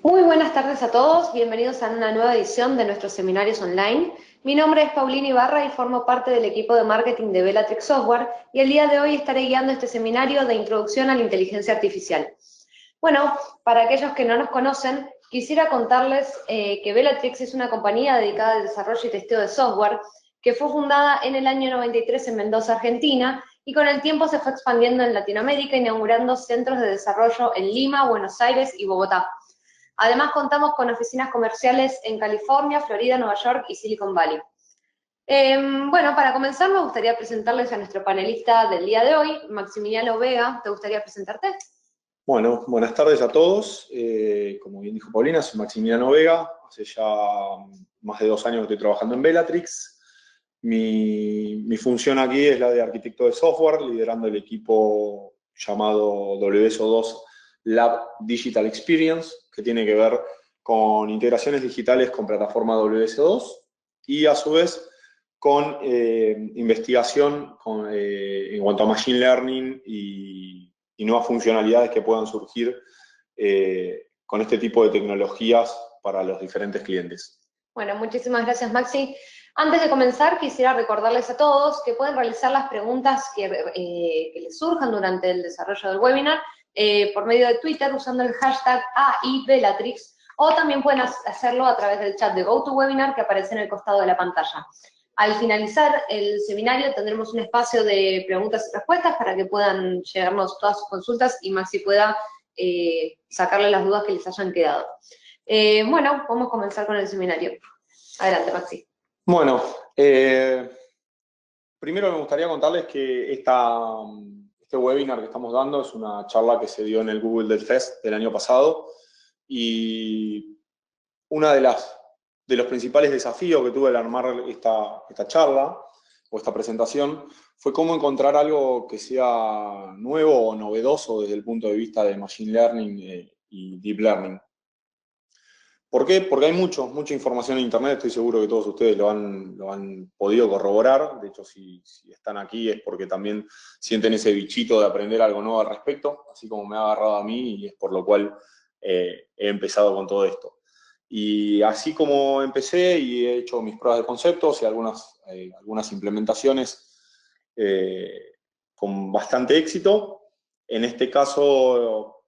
Muy buenas tardes a todos, bienvenidos a una nueva edición de nuestros seminarios online. Mi nombre es Paulina Ibarra y formo parte del equipo de marketing de Bellatrix Software y el día de hoy estaré guiando este seminario de introducción a la inteligencia artificial. Bueno, para aquellos que no nos conocen, quisiera contarles que Bellatrix es una compañía dedicada al desarrollo y testeo de software que fue fundada en el año 93 en Mendoza, Argentina, y con el tiempo se fue expandiendo en Latinoamérica, inaugurando centros de desarrollo en Lima, Buenos Aires y Bogotá. Además, contamos con oficinas comerciales en California, Florida, Nueva York y Silicon Valley. Bueno, para comenzar me gustaría presentarles a nuestro panelista del día de hoy, Maximiliano Vega. ¿Te gustaría presentarte? Bueno, buenas tardes a todos. Como bien dijo Paulina, soy Maximiliano Vega. Hace ya más de 2 años que estoy trabajando en Bellatrix. Mi función aquí es la de arquitecto de software, liderando el equipo llamado WSO2 Lab Digital Experience, que tiene que ver con integraciones digitales con plataforma WS2 y a su vez con investigación en cuanto a Machine Learning y nuevas funcionalidades que puedan surgir con este tipo de tecnologías para los diferentes clientes. Bueno, muchísimas gracias, Maxi. Antes de comenzar, quisiera recordarles a todos que pueden realizar las preguntas que les surjan durante el desarrollo del webinar por medio de Twitter usando el hashtag AIBellatrix, o también pueden hacerlo a través del chat de GoToWebinar que aparece en el costado de la pantalla. Al finalizar el seminario tendremos un espacio de preguntas y respuestas para que puedan llegarnos todas sus consultas y Maxi pueda sacarle las dudas que les hayan quedado. Bueno, vamos a comenzar con el seminario. Adelante, Maxi. Bueno, primero me gustaría contarles que este webinar que estamos dando es una charla que se dio en el Google Dev Fest del año pasado y una de los principales desafíos que tuve al armar esta charla o esta presentación fue cómo encontrar algo que sea nuevo o novedoso desde el punto de vista de Machine Learning y Deep Learning. ¿Por qué? Porque hay mucha información en Internet, estoy seguro que todos ustedes lo han podido corroborar. De hecho, si están aquí es porque también sienten ese bichito de aprender algo nuevo al respecto, así como me ha agarrado a mí, y es por lo cual he empezado con todo esto. Y así como empecé y he hecho mis pruebas de conceptos y algunas implementaciones con bastante éxito, en este caso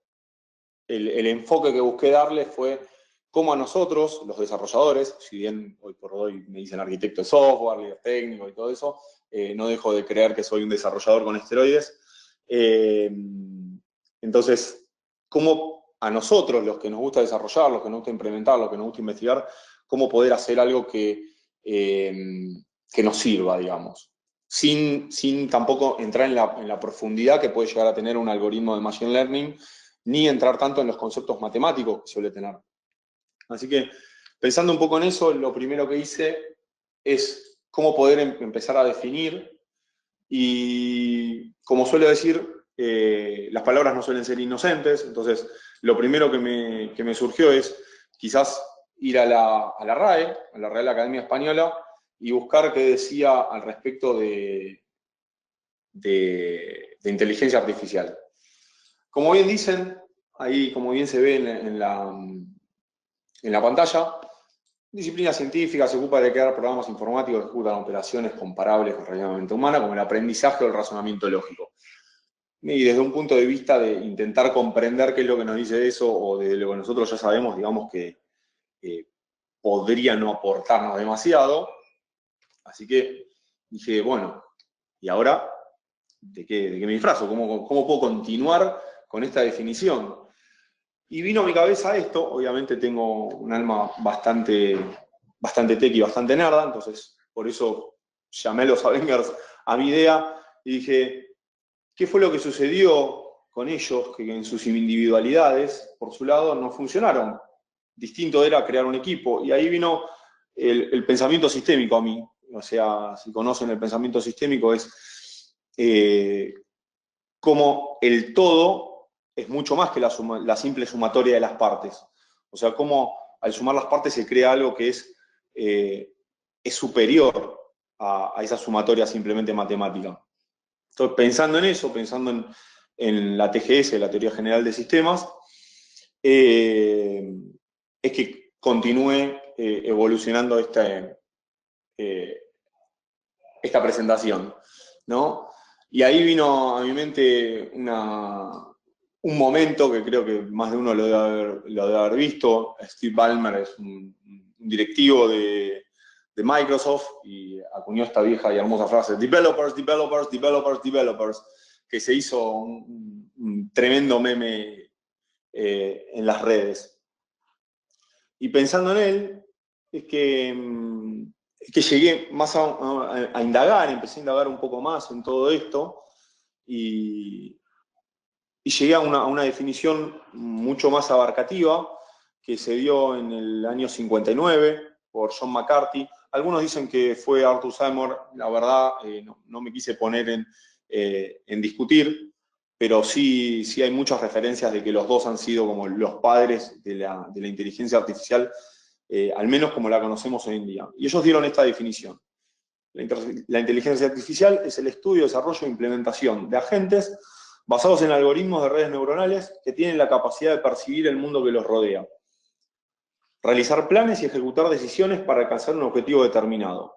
el enfoque que busqué darle fue cómo a nosotros, los desarrolladores, si bien hoy por hoy me dicen arquitecto de software, líder técnico y todo eso, no dejo de creer que soy un desarrollador con esteroides. Entonces, cómo a nosotros, los que nos gusta desarrollar, los que nos gusta implementar, los que nos gusta investigar, cómo poder hacer algo que nos sirva, digamos. Sin tampoco entrar en la profundidad que puede llegar a tener un algoritmo de Machine Learning, ni entrar tanto en los conceptos matemáticos que suele tener. Así que, pensando un poco en eso, lo primero que hice es cómo poder empezar a definir, y como suelo decir, las palabras no suelen ser inocentes, entonces lo primero que me surgió es quizás ir a la RAE, a la Real Academia Española, y buscar qué decía al respecto de inteligencia artificial. Como bien dicen, ahí como bien se ve en la pantalla, disciplina científica se ocupa de crear programas informáticos que ejecutan operaciones comparables con realidad humana, como el aprendizaje o el razonamiento lógico. Y desde un punto de vista de intentar comprender qué es lo que nos dice eso, o de lo que nosotros ya sabemos, digamos que podría no aportarnos demasiado. Así que dije, bueno, ¿y ahora de qué me disfrazo? ¿Cómo puedo continuar con esta definición? Y vino a mi cabeza esto. Obviamente tengo un alma bastante tech y bastante nerda, entonces por eso llamé a los Avengers a mi idea y dije, ¿qué fue lo que sucedió con ellos que en sus individualidades, por su lado, no funcionaron? Distinto era crear un equipo, y ahí vino el pensamiento sistémico a mí. O sea, si conocen el pensamiento sistémico, es como el todo es mucho más que la simple sumatoria de las partes. O sea, cómo al sumar las partes se crea algo que es superior a esa sumatoria simplemente matemática. Entonces, pensando en eso, pensando en la TGS, la Teoría General de Sistemas, es que continúe evolucionando esta presentación, ¿no? Y ahí vino a mi mente un momento que creo que más de uno lo debe haber visto. Steve Ballmer es un directivo de Microsoft y acuñó esta vieja y hermosa frase, developers, developers, developers, developers, que se hizo un tremendo meme en las redes. Y pensando en él, es que llegué más a indagar, empecé a indagar un poco más en todo esto y llegué a una definición mucho más abarcativa que se dio en el año 59 por John McCarthy. Algunos dicen que fue Arthur Seymour, la verdad no me quise poner en discutir, pero sí hay muchas referencias de que los dos han sido como los padres de la inteligencia artificial, al menos como la conocemos hoy en día. Y ellos dieron esta definición. La inteligencia artificial es el estudio, desarrollo e implementación de agentes basados en algoritmos de redes neuronales que tienen la capacidad de percibir el mundo que los rodea, realizar planes y ejecutar decisiones para alcanzar un objetivo determinado.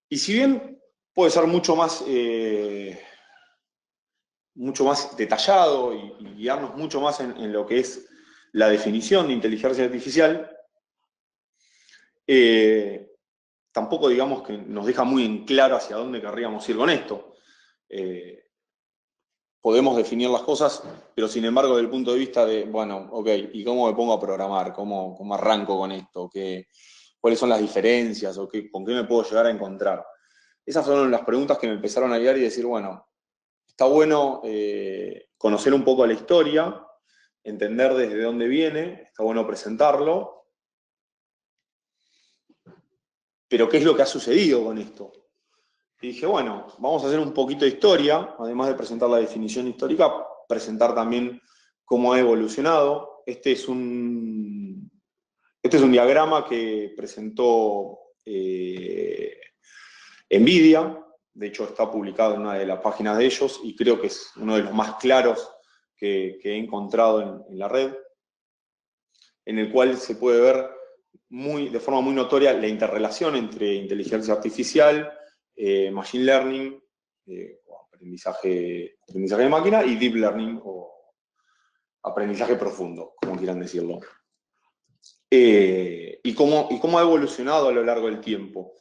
Y si bien puede ser mucho más detallado y guiarnos mucho más en lo que es la definición de inteligencia artificial, tampoco digamos que nos deja muy en claro hacia dónde querríamos ir con esto. Podemos definir las cosas, pero sin embargo desde el punto de vista de, bueno, ok, ¿y cómo me pongo a programar? ¿Cómo arranco con esto? ¿Cuáles son las diferencias? ¿O con qué me puedo llegar a encontrar? Esas fueron las preguntas que me empezaron a guiar y decir, bueno, está bueno conocer un poco la historia, entender desde dónde viene, está bueno presentarlo, pero ¿qué es lo que ha sucedido con esto? Y dije, bueno, vamos a hacer un poquito de historia, además de presentar la definición histórica, presentar también cómo ha evolucionado. Este es un diagrama que presentó NVIDIA, de hecho está publicado en una de las páginas de ellos y creo que es uno de los más claros que he encontrado en la red, en el cual se puede ver de forma muy notoria la interrelación entre inteligencia artificial, machine learning, o aprendizaje de máquina, y deep learning, o aprendizaje profundo, como quieran decirlo. Y cómo ha evolucionado a lo largo del tiempo.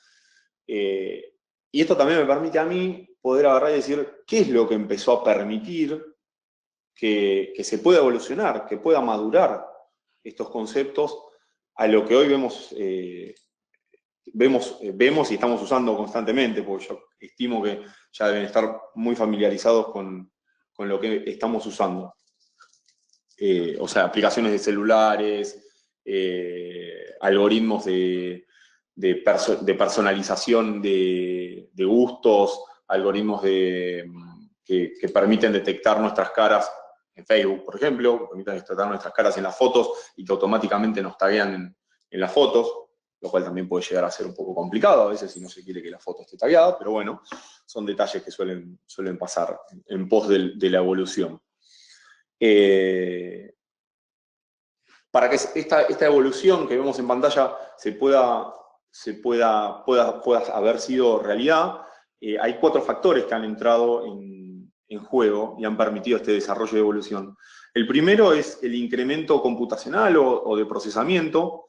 Y esto también me permite a mí poder agarrar y decir qué es lo que empezó a permitir que se pueda evolucionar, que pueda madurar estos conceptos a lo que hoy vemos y estamos usando constantemente, porque yo estimo que ya deben estar muy familiarizados con lo que estamos usando. O sea, aplicaciones de celulares, algoritmos de personalización de gustos, algoritmos que permiten detectar nuestras caras en Facebook, por ejemplo, que permiten detectar nuestras caras en las fotos y que automáticamente nos taguean en las fotos, lo cual también puede llegar a ser un poco complicado a veces si no se quiere que la foto esté tagueada, pero bueno, son detalles que suelen pasar en pos de la evolución. Para que esta evolución que vemos en pantalla pueda haber sido realidad, hay 4 factores que han entrado en juego y han permitido este desarrollo de evolución. El primero es el incremento computacional o de procesamiento,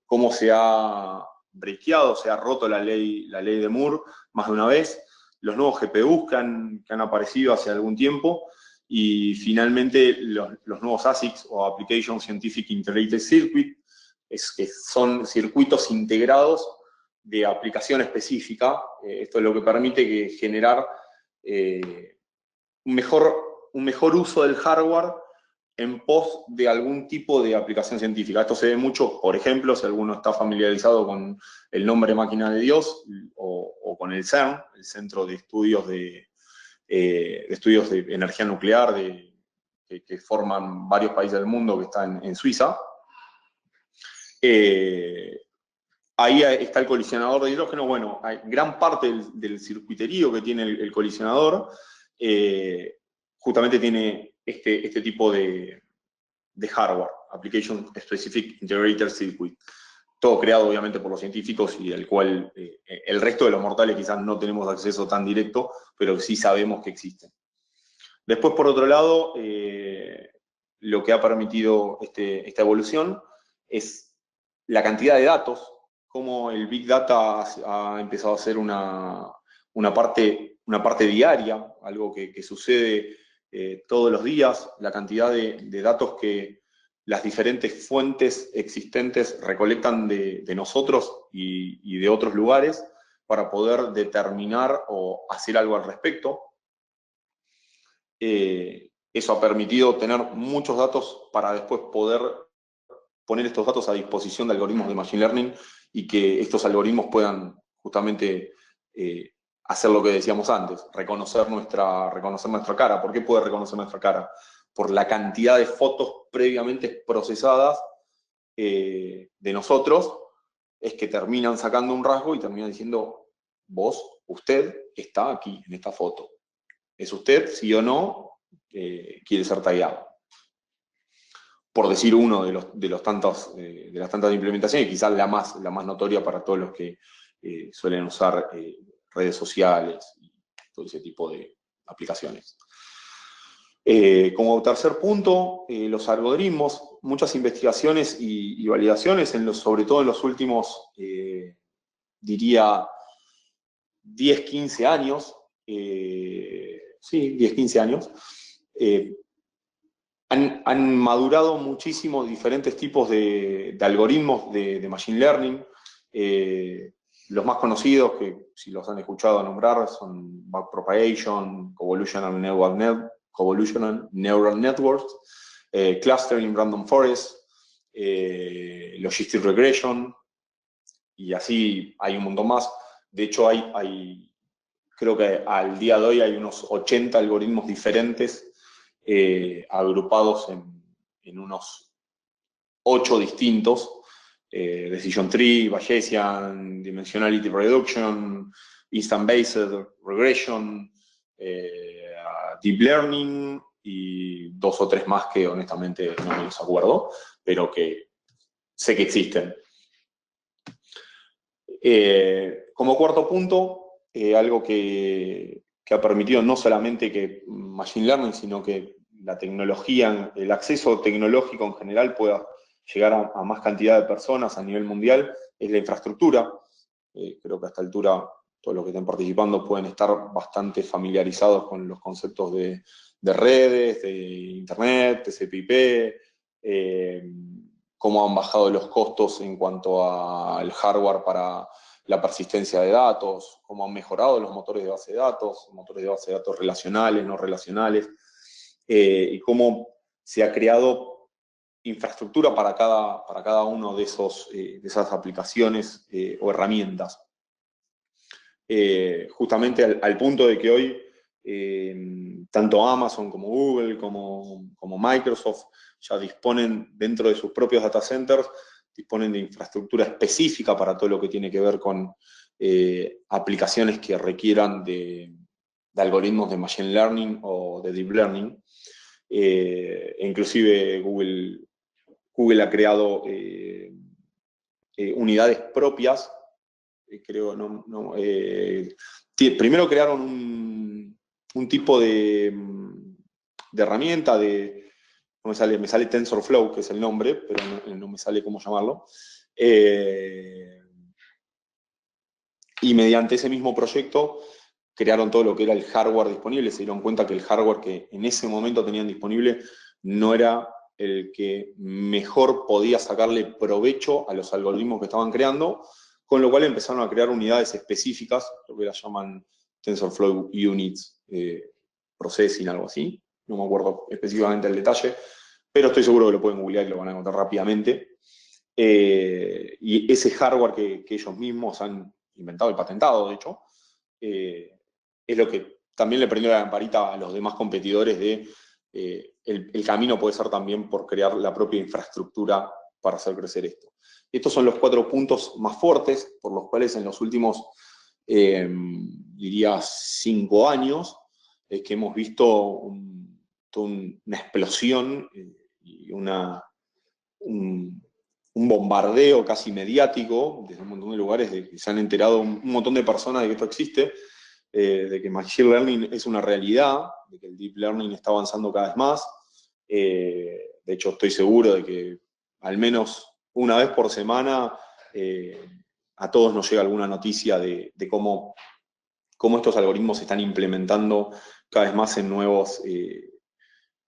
cómo se ha breakeado, se ha roto la ley de Moore más de una vez, los nuevos GPUs que han aparecido hace algún tiempo, y finalmente los nuevos ASICs o Application Scientific Integrated Circuit, que son circuitos integrados de aplicación específica. Esto es lo que permite generar un mejor uso del hardware en pos de algún tipo de aplicación científica. Esto se ve mucho, por ejemplo, si alguno está familiarizado con el nombre máquina de Dios o con el CERN, el Centro de Estudios de Energía Nuclear que forman varios países del mundo, que está en Suiza. Ahí está el colisionador de hidrógeno. Bueno, hay gran parte del circuiterío que tiene el colisionador justamente tiene este tipo de de hardware, Application Specific Integrated Circuit. Todo creado obviamente por los científicos y del cual el resto de los mortales quizás no tenemos acceso tan directo, pero sí sabemos que existen. Después, por otro lado, lo que ha permitido esta evolución es la cantidad de datos, cómo el Big Data ha empezado a ser una parte diaria, algo que sucede todos los días, la cantidad de datos que las diferentes fuentes existentes recolectan de nosotros y de otros lugares para poder determinar o hacer algo al respecto. Eso ha permitido tener muchos datos para después poder poner estos datos a disposición de algoritmos de Machine Learning y que estos algoritmos puedan justamente hacer lo que decíamos antes, reconocer nuestra cara. ¿Por qué puede reconocer nuestra cara? Por la cantidad de fotos previamente procesadas de nosotros, es que terminan sacando un rasgo y terminan diciendo, usted está aquí en esta foto. ¿Es usted, sí o no, quiere ser tagueado? Por decir uno de las tantas implementaciones, quizás la más notoria para todos los que suelen usar redes sociales y todo ese tipo de aplicaciones. Como tercer punto, los algoritmos, muchas investigaciones y validaciones, sobre todo en los últimos, diría, 10, 15 años, sí, 10, 15 años, han madurado muchísimo diferentes tipos de algoritmos de Machine Learning. Los más conocidos, que si los han escuchado nombrar, son Backpropagation, Convolutional Neural Networks, Clustering Random Forest, Logistic Regression, y así hay un montón más. De hecho, creo que al día de hoy hay unos 80 algoritmos diferentes agrupados en unos 8 distintos, Decision Tree, Bayesian, Dimensionality Reduction, Instant Based Regression, Deep Learning y 2 o 3 más que honestamente no me los acuerdo, pero que sé que existen. Como cuarto punto, algo que ha permitido no solamente que Machine Learning, sino que la tecnología, el acceso tecnológico en general pueda llegar a más cantidad de personas a nivel mundial, es la infraestructura. Creo que a esta altura todos los que estén participando pueden estar bastante familiarizados con los conceptos de redes, de internet, TCP/IP, cómo han bajado los costos en cuanto al hardware para la persistencia de datos, cómo han mejorado los motores de base de datos relacionales, no relacionales, y cómo se ha creado infraestructura para cada uno de esas aplicaciones o herramientas. Justamente al punto de que hoy tanto Amazon como Google como Microsoft ya disponen dentro de sus propios data centers, disponen de infraestructura específica para todo lo que tiene que ver con aplicaciones que requieran de algoritmos de Machine Learning o de Deep Learning. Inclusive Google ha creado unidades propias, creo, primero crearon un tipo de herramienta no me sale TensorFlow, que es el nombre, pero no me sale cómo llamarlo. Y mediante ese mismo proyecto crearon todo lo que era el hardware disponible. Se dieron cuenta que el hardware que en ese momento tenían disponible no era el que mejor podía sacarle provecho a los algoritmos que estaban creando, con lo cual empezaron a crear unidades específicas, lo que las llaman TensorFlow Units, Processing, algo así. No me acuerdo específicamente el detalle, pero estoy seguro que lo pueden googlear y lo van a encontrar rápidamente. Y ese hardware que ellos mismos han inventado y patentado, de hecho, es lo que también le prendió la lamparita a los demás competidores de el camino puede ser también por crear la propia infraestructura para hacer crecer esto. Estos son los 4 puntos más fuertes por los cuales en los últimos, diría, 5 años, es que hemos visto una explosión y un bombardeo casi mediático desde un montón de lugares, de que se han enterado un montón de personas de que esto existe, de que Machine Learning es una realidad, de que el Deep Learning está avanzando cada vez más. De hecho, estoy seguro de que al menos una vez por semana a todos nos llega alguna noticia de cómo estos algoritmos se están implementando cada vez más en nuevos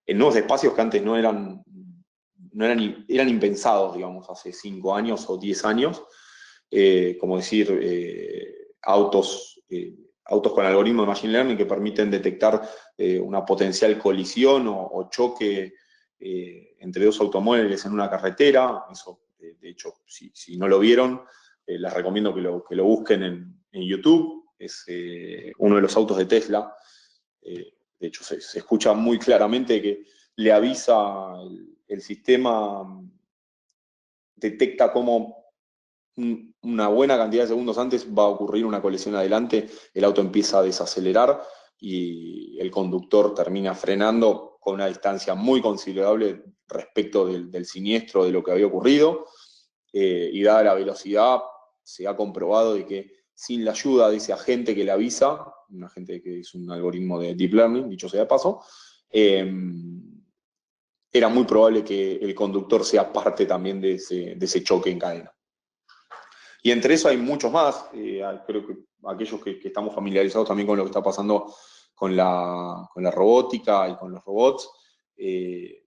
espacios que antes eran impensados, digamos, hace 5 años o 10 años, como decir, autos con algoritmos de Machine Learning que permiten detectar una potencial colisión o choque entre dos automóviles en una carretera. Eso, de hecho, si no lo vieron, les recomiendo que lo busquen en YouTube. Es uno de los autos de Tesla. De hecho, se escucha muy claramente que le avisa el sistema, detecta cómo una buena cantidad de segundos antes va a ocurrir una colisión adelante, el auto empieza a desacelerar y el conductor termina frenando con una distancia muy considerable respecto del siniestro, de lo que había ocurrido, y dada la velocidad, se ha comprobado de que sin la ayuda de ese agente que le avisa, un agente que es un algoritmo de Deep Learning, dicho sea de paso, era muy probable que el conductor sea parte también de ese choque en cadena. Y entre eso hay muchos más, creo que aquellos que estamos familiarizados también con lo que está pasando con la robótica y con los robots,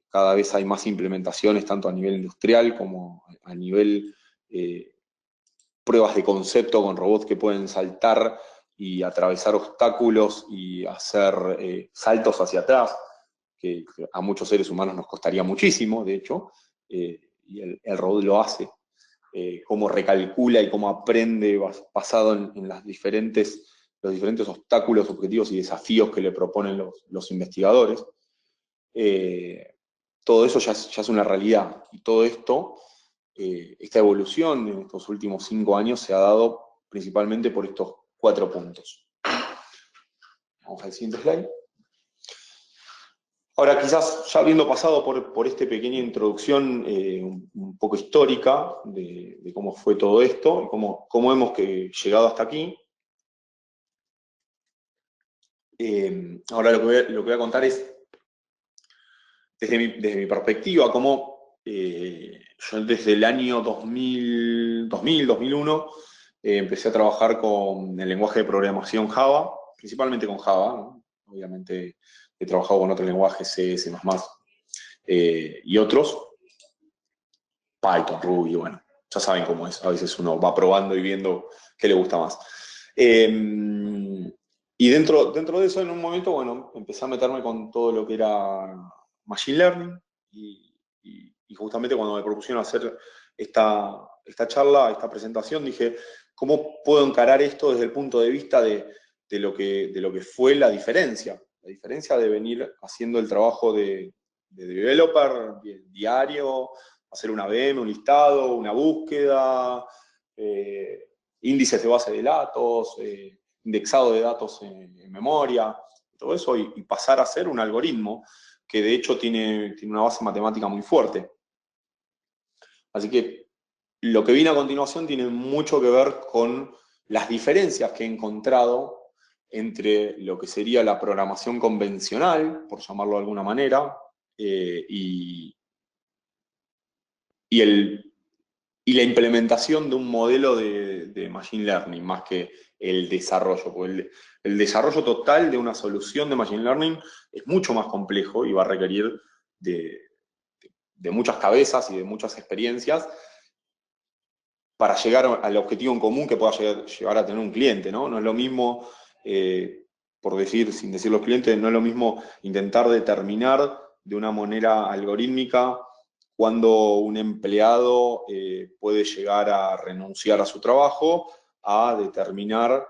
cada vez hay más implementaciones, tanto a nivel industrial como a nivel pruebas de concepto con robots que pueden saltar y atravesar obstáculos y hacer saltos hacia atrás, que a muchos seres humanos nos costaría muchísimo, de hecho, y el robot lo hace. Cómo recalcula y cómo aprende basado en los diferentes obstáculos, objetivos y desafíos que le proponen los investigadores. Todo eso ya es una realidad. Y todo esto, esta evolución en estos últimos 5 años se ha dado principalmente por estos 4 puntos. Vamos al siguiente slide. Ahora, quizás ya habiendo pasado por esta pequeña introducción un poco histórica de cómo fue todo esto y cómo hemos llegado hasta aquí, ahora lo que voy a contar es, desde mi perspectiva, cómo yo desde el año 2001, empecé a trabajar con el lenguaje de programación Java, principalmente con Java, ¿no? Obviamente he trabajado con otros lenguajes, C, C++, y otros, Python, Ruby, bueno, ya saben cómo es. A veces uno va probando y viendo qué le gusta más. Y dentro de eso, en un momento, bueno, empecé a meterme con todo lo que era Machine Learning y justamente cuando me propusieron hacer esta charla, esta presentación, dije, ¿cómo puedo encarar esto desde el punto de vista de lo que fue la diferencia? La diferencia de venir haciendo el trabajo de developer diario, hacer una VM, un listado, una búsqueda, índices de base de datos, indexado de datos en memoria, todo eso, y pasar a ser un algoritmo que de hecho tiene una base matemática muy fuerte. Así que lo que viene a continuación tiene mucho que ver con las diferencias que he encontrado entre lo que sería la programación convencional, por llamarlo de alguna manera, y la implementación de un modelo de Machine Learning, más que el desarrollo. Porque el desarrollo total de una solución de Machine Learning es mucho más complejo y va a requerir de muchas cabezas y de muchas experiencias para llegar al objetivo en común que pueda llegar a tener un cliente, ¿no? No es lo mismo, por decir, sin decir los clientes, no es lo mismo intentar determinar de una manera algorítmica cuando un empleado puede llegar a renunciar a su trabajo, a determinar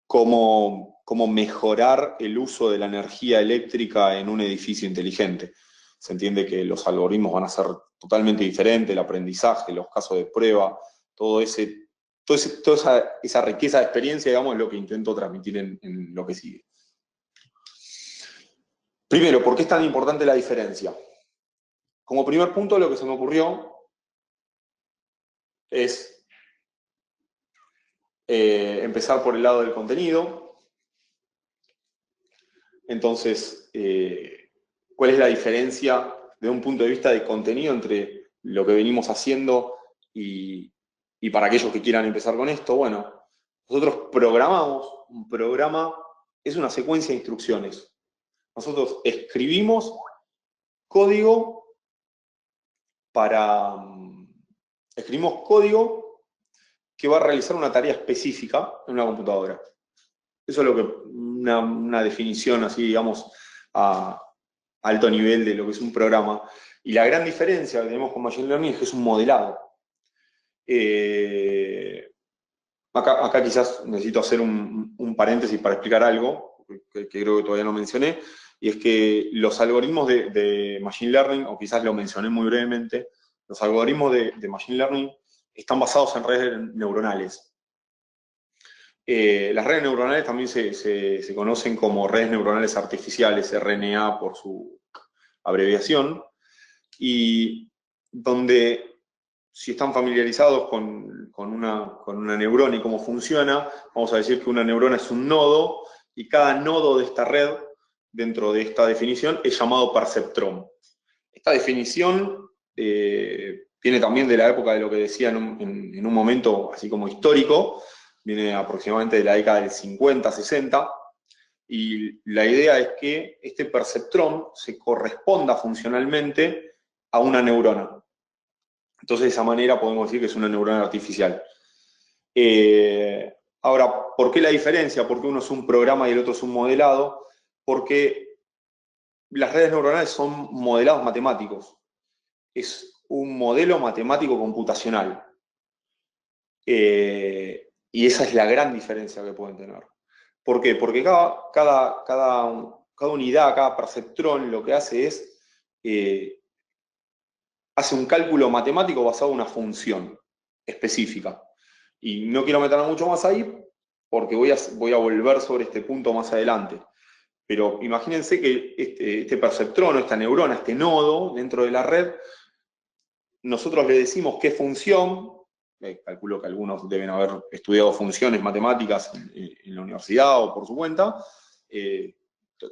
cómo mejorar el uso de la energía eléctrica en un edificio inteligente. Se entiende que los algoritmos van a ser totalmente diferentes, el aprendizaje, los casos de prueba, toda esa riqueza de experiencia, digamos, es lo que intento transmitir en lo que sigue. Primero, ¿por qué es tan importante la diferencia? Como primer punto, lo que se me ocurrió es empezar por el lado del contenido. Entonces, ¿cuál es la diferencia de un punto de vista de contenido entre lo que venimos haciendo y para aquellos que quieran empezar con esto? Bueno, nosotros programamos, un programa es una secuencia de instrucciones. Nosotros escribimos código escribimos código que va a realizar una tarea específica en una computadora. Eso es lo que una definición así, digamos, a alto nivel de lo que es un programa. Y la gran diferencia que tenemos con Machine Learning es que es un modelado. Acá quizás necesito hacer un paréntesis para explicar algo, que creo que todavía no mencioné, y es que los algoritmos de Machine Learning, o quizás lo mencioné muy brevemente, los algoritmos de Machine Learning están basados en redes neuronales. Las redes neuronales también se conocen como redes neuronales artificiales, RNA por su abreviación, y donde, si están familiarizados con una neurona y cómo funciona, vamos a decir que una neurona es un nodo, y cada nodo de esta red, dentro de esta definición, es llamado perceptrón. Esta definición viene también de la época de lo que decía en un momento así como histórico, viene aproximadamente de la década del 50, 60, y la idea es que este perceptrón se corresponda funcionalmente a una neurona. Entonces, de esa manera podemos decir que es una neurona artificial. Ahora, ¿por qué la diferencia? ¿Por qué uno es un programa y el otro es un modelado? Porque las redes neuronales son modelados matemáticos. Es un modelo matemático computacional. Y esa es la gran diferencia que pueden tener. ¿Por qué? Porque cada unidad, cada perceptrón, lo que hace es hace un cálculo matemático basado en una función específica. Y no quiero meterme mucho más ahí porque voy a volver sobre este punto más adelante. Pero imagínense que este perceptrón, esta neurona, este nodo dentro de la red, nosotros le decimos qué función, calculo que algunos deben haber estudiado funciones matemáticas en la universidad o por su cuenta,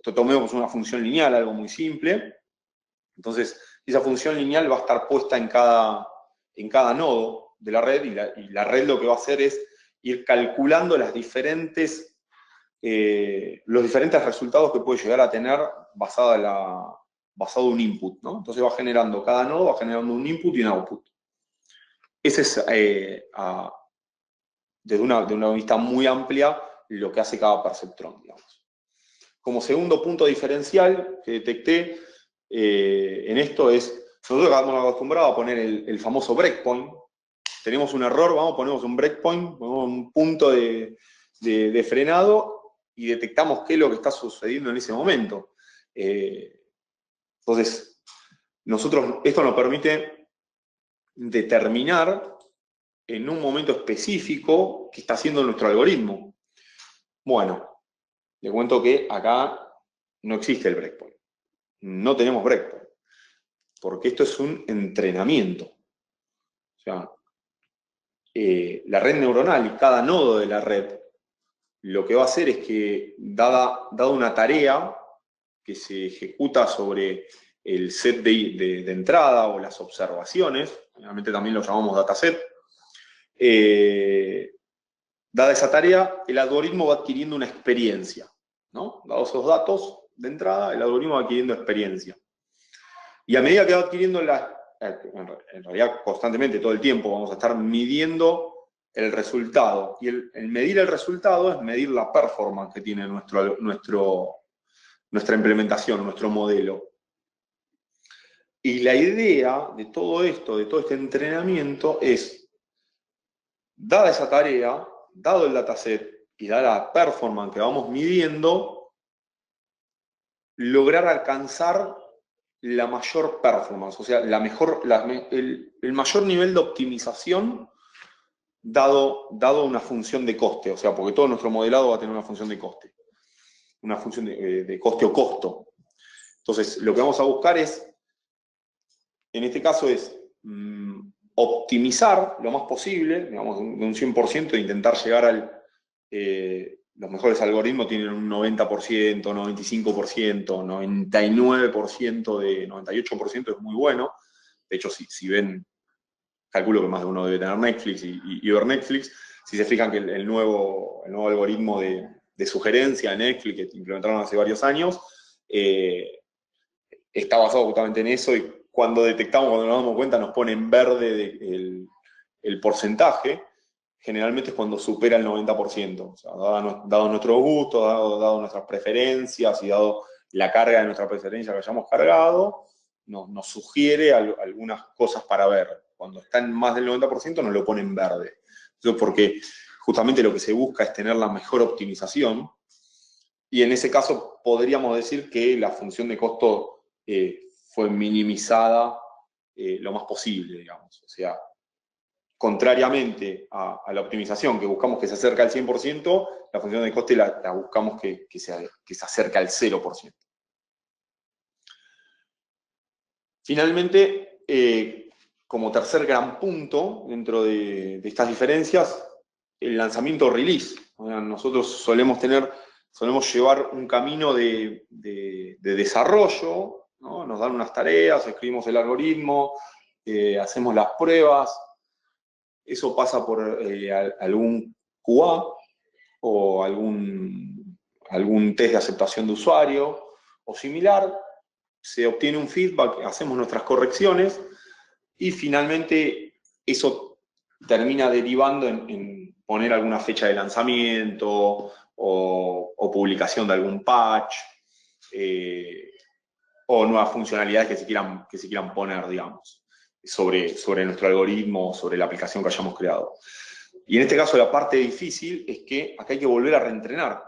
tomemos una función lineal, algo muy simple. Entonces, esa función lineal va a estar puesta en cada nodo de la red, y la red lo que va a hacer es ir calculando los diferentes resultados que puede llegar a tener basado en un input, ¿no? Entonces cada nodo va generando un input y un output. Ese es, de una vista muy amplia, lo que hace cada perceptrón, digamos. Como segundo punto diferencial que detecté en esto es, nosotros estamos acostumbrados a poner el famoso breakpoint. Tenemos un error, ponemos un breakpoint, ponemos un punto de frenado y detectamos qué es lo que está sucediendo en ese momento. Entonces, esto nos permite determinar en un momento específico qué está haciendo nuestro algoritmo. Bueno, le cuento que acá no existe el breakpoint. No tenemos breakpoint, porque esto es un entrenamiento. O sea, la red neuronal y cada nodo de la red, lo que va a hacer es que, dada una tarea que se ejecuta sobre el set de entrada o las observaciones, generalmente también lo llamamos dataset, dada esa tarea, el algoritmo va adquiriendo una experiencia, ¿no? Dados esos datos de entrada, el algoritmo va adquiriendo experiencia. Y a medida que va adquiriendo en realidad constantemente, todo el tiempo, vamos a estar midiendo el resultado. Y el medir el resultado es medir la performance que tiene nuestra implementación, nuestro modelo. Y la idea de todo esto, de todo este entrenamiento, es, dada esa tarea, dado el dataset y dada la performance que vamos midiendo, lograr alcanzar la mayor performance, o sea, el mayor nivel de optimización dado una función de coste, o sea, porque todo nuestro modelado va a tener una función de coste, una función de coste o costo. Entonces, lo que vamos a buscar es, en este caso es optimizar lo más posible, digamos, de un 100%, e intentar llegar al... los mejores algoritmos tienen un 90%, 95%, 99%, 98% es muy bueno. De hecho, si ven, calculo que más de uno debe tener Netflix y ver Netflix. Si se fijan que el nuevo algoritmo de sugerencia de Netflix que implementaron hace varios años, está basado justamente en eso, y cuando nos damos cuenta, nos pone en verde el porcentaje, generalmente es cuando supera el 90%. O sea, dado nuestros gustos, dado nuestras preferencias y dado la carga de nuestra preferencia que hayamos cargado, nos sugiere algunas cosas para ver. Cuando está en más del 90% nos lo pone en verde. Eso porque justamente lo que se busca es tener la mejor optimización, y en ese caso podríamos decir que la función de costo fue minimizada lo más posible, digamos. O sea, contrariamente a la optimización, que buscamos que se acerque al 100%, la función de coste la buscamos que se acerque al 0%. Finalmente, como tercer gran punto dentro de estas diferencias, el lanzamiento release. Nosotros solemos llevar un camino de desarrollo, ¿no? Nos dan unas tareas, escribimos el algoritmo, hacemos las pruebas. Eso pasa por algún QA o algún test de aceptación de usuario o similar. Se obtiene un feedback, hacemos nuestras correcciones y finalmente eso termina derivando en poner alguna fecha de lanzamiento o publicación de algún patch o nuevas funcionalidades que se quieran poner, digamos, sobre nuestro algoritmo, sobre la aplicación que hayamos creado. Y en este caso la parte difícil es que acá hay que volver a reentrenar.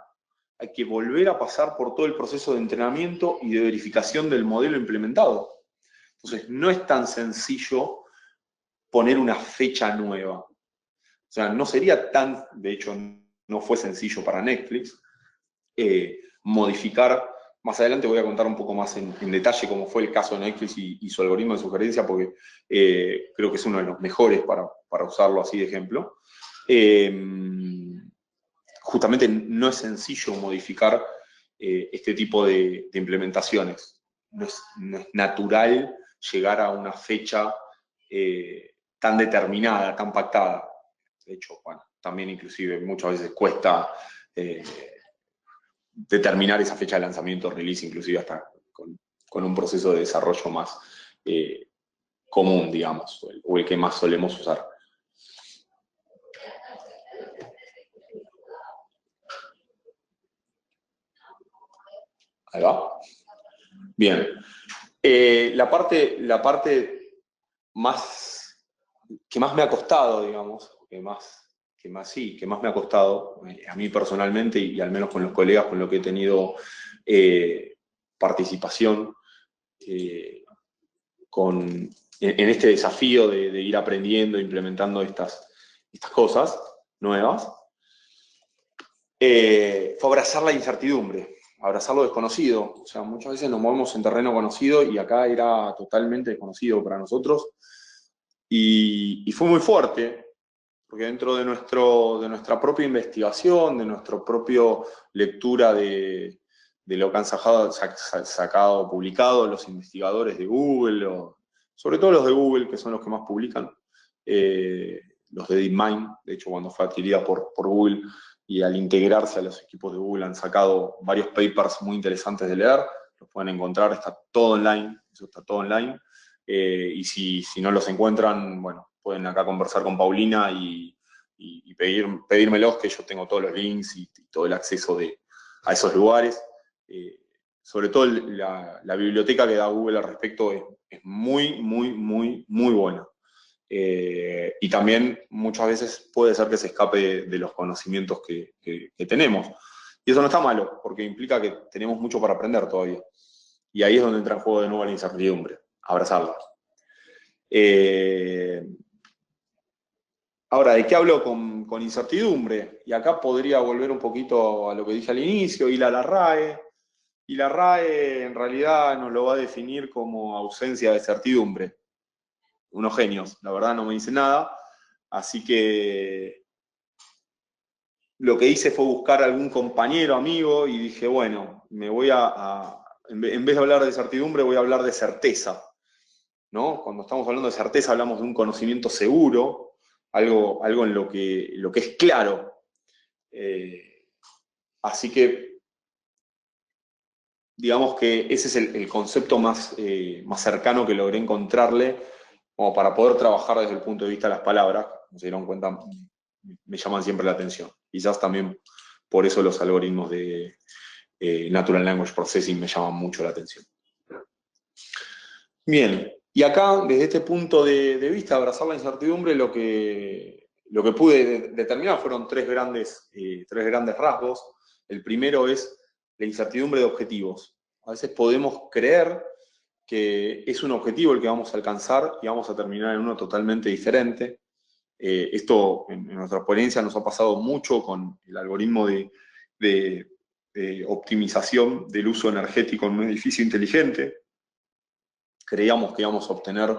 Hay que volver a pasar por todo el proceso de entrenamiento y de verificación del modelo implementado. Entonces, no es tan sencillo poner una fecha nueva. O sea, no sería tan, de hecho, no fue sencillo para Netflix modificar. Más adelante voy a contar un poco más en detalle cómo fue el caso de Netflix y su algoritmo de sugerencia, porque creo que es uno de los mejores para usarlo así de ejemplo. Justamente no es sencillo modificar este tipo de implementaciones. No es natural llegar a una fecha tan determinada, tan pactada. De hecho, bueno, también inclusive muchas veces cuesta determinar esa fecha de lanzamiento, release, inclusive hasta con un proceso de desarrollo más común, digamos, o el que más solemos usar. Ahí va. Bien. La parte que más me ha costado, digamos, que más me ha costado, a mí personalmente y al menos con los colegas con los que he tenido participación en este desafío de ir aprendiendo e implementando estas cosas nuevas, fue abrazar la incertidumbre, abrazar lo desconocido. O sea, muchas veces nos movemos en terreno conocido y acá era totalmente desconocido para nosotros. Y fue muy fuerte, porque dentro de nuestra propia investigación, de nuestra propia lectura de lo que han sacado, publicado los investigadores de Google, sobre todo los de Google, que son los que más publican, los de DeepMind, de hecho cuando fue adquirida por Google, y al integrarse a los equipos de Google han sacado varios papers muy interesantes de leer, los pueden encontrar, está todo online, eso está todo online. Y si no los encuentran, bueno, pueden acá conversar con Paulina y pedírmelos, que yo tengo todos los links y todo el acceso a esos lugares. Sobre todo la biblioteca que da Google al respecto es muy, muy, muy, muy buena. Y también muchas veces puede ser que se escape de los conocimientos que tenemos. Y eso no está malo, porque implica que tenemos mucho para aprender todavía. Y ahí es donde entra en juego de nuevo la incertidumbre, abrazarla. Ahora, ¿de qué hablo con incertidumbre? Y acá podría volver un poquito a lo que dije al inicio, ir a la RAE, Y la RAE en realidad nos lo va a definir como ausencia de certidumbre. Unos genios, la verdad no me dicen nada, así que lo que hice fue buscar algún compañero, amigo, y dije, bueno, me voy en vez de hablar de certidumbre, voy a hablar de certeza, ¿no? Cuando estamos hablando de certeza hablamos de un conocimiento seguro, algo en lo que es claro. Así que, digamos que ese es el concepto más cercano que logré encontrarle como para poder trabajar desde el punto de vista de las palabras. Como se dieron cuenta, me llaman siempre la atención. Quizás también por eso los algoritmos de Natural Language Processing me llaman mucho la atención. Bien, y acá, desde este punto de vista, abrazar la incertidumbre, lo que pude determinar fueron tres grandes rasgos. El primero es la incertidumbre de objetivos. A veces podemos creer que es un objetivo el que vamos a alcanzar y vamos a terminar en uno totalmente diferente. Esto en nuestra experiencia nos ha pasado mucho con el algoritmo de optimización del uso energético en un edificio inteligente. Creíamos que íbamos a obtener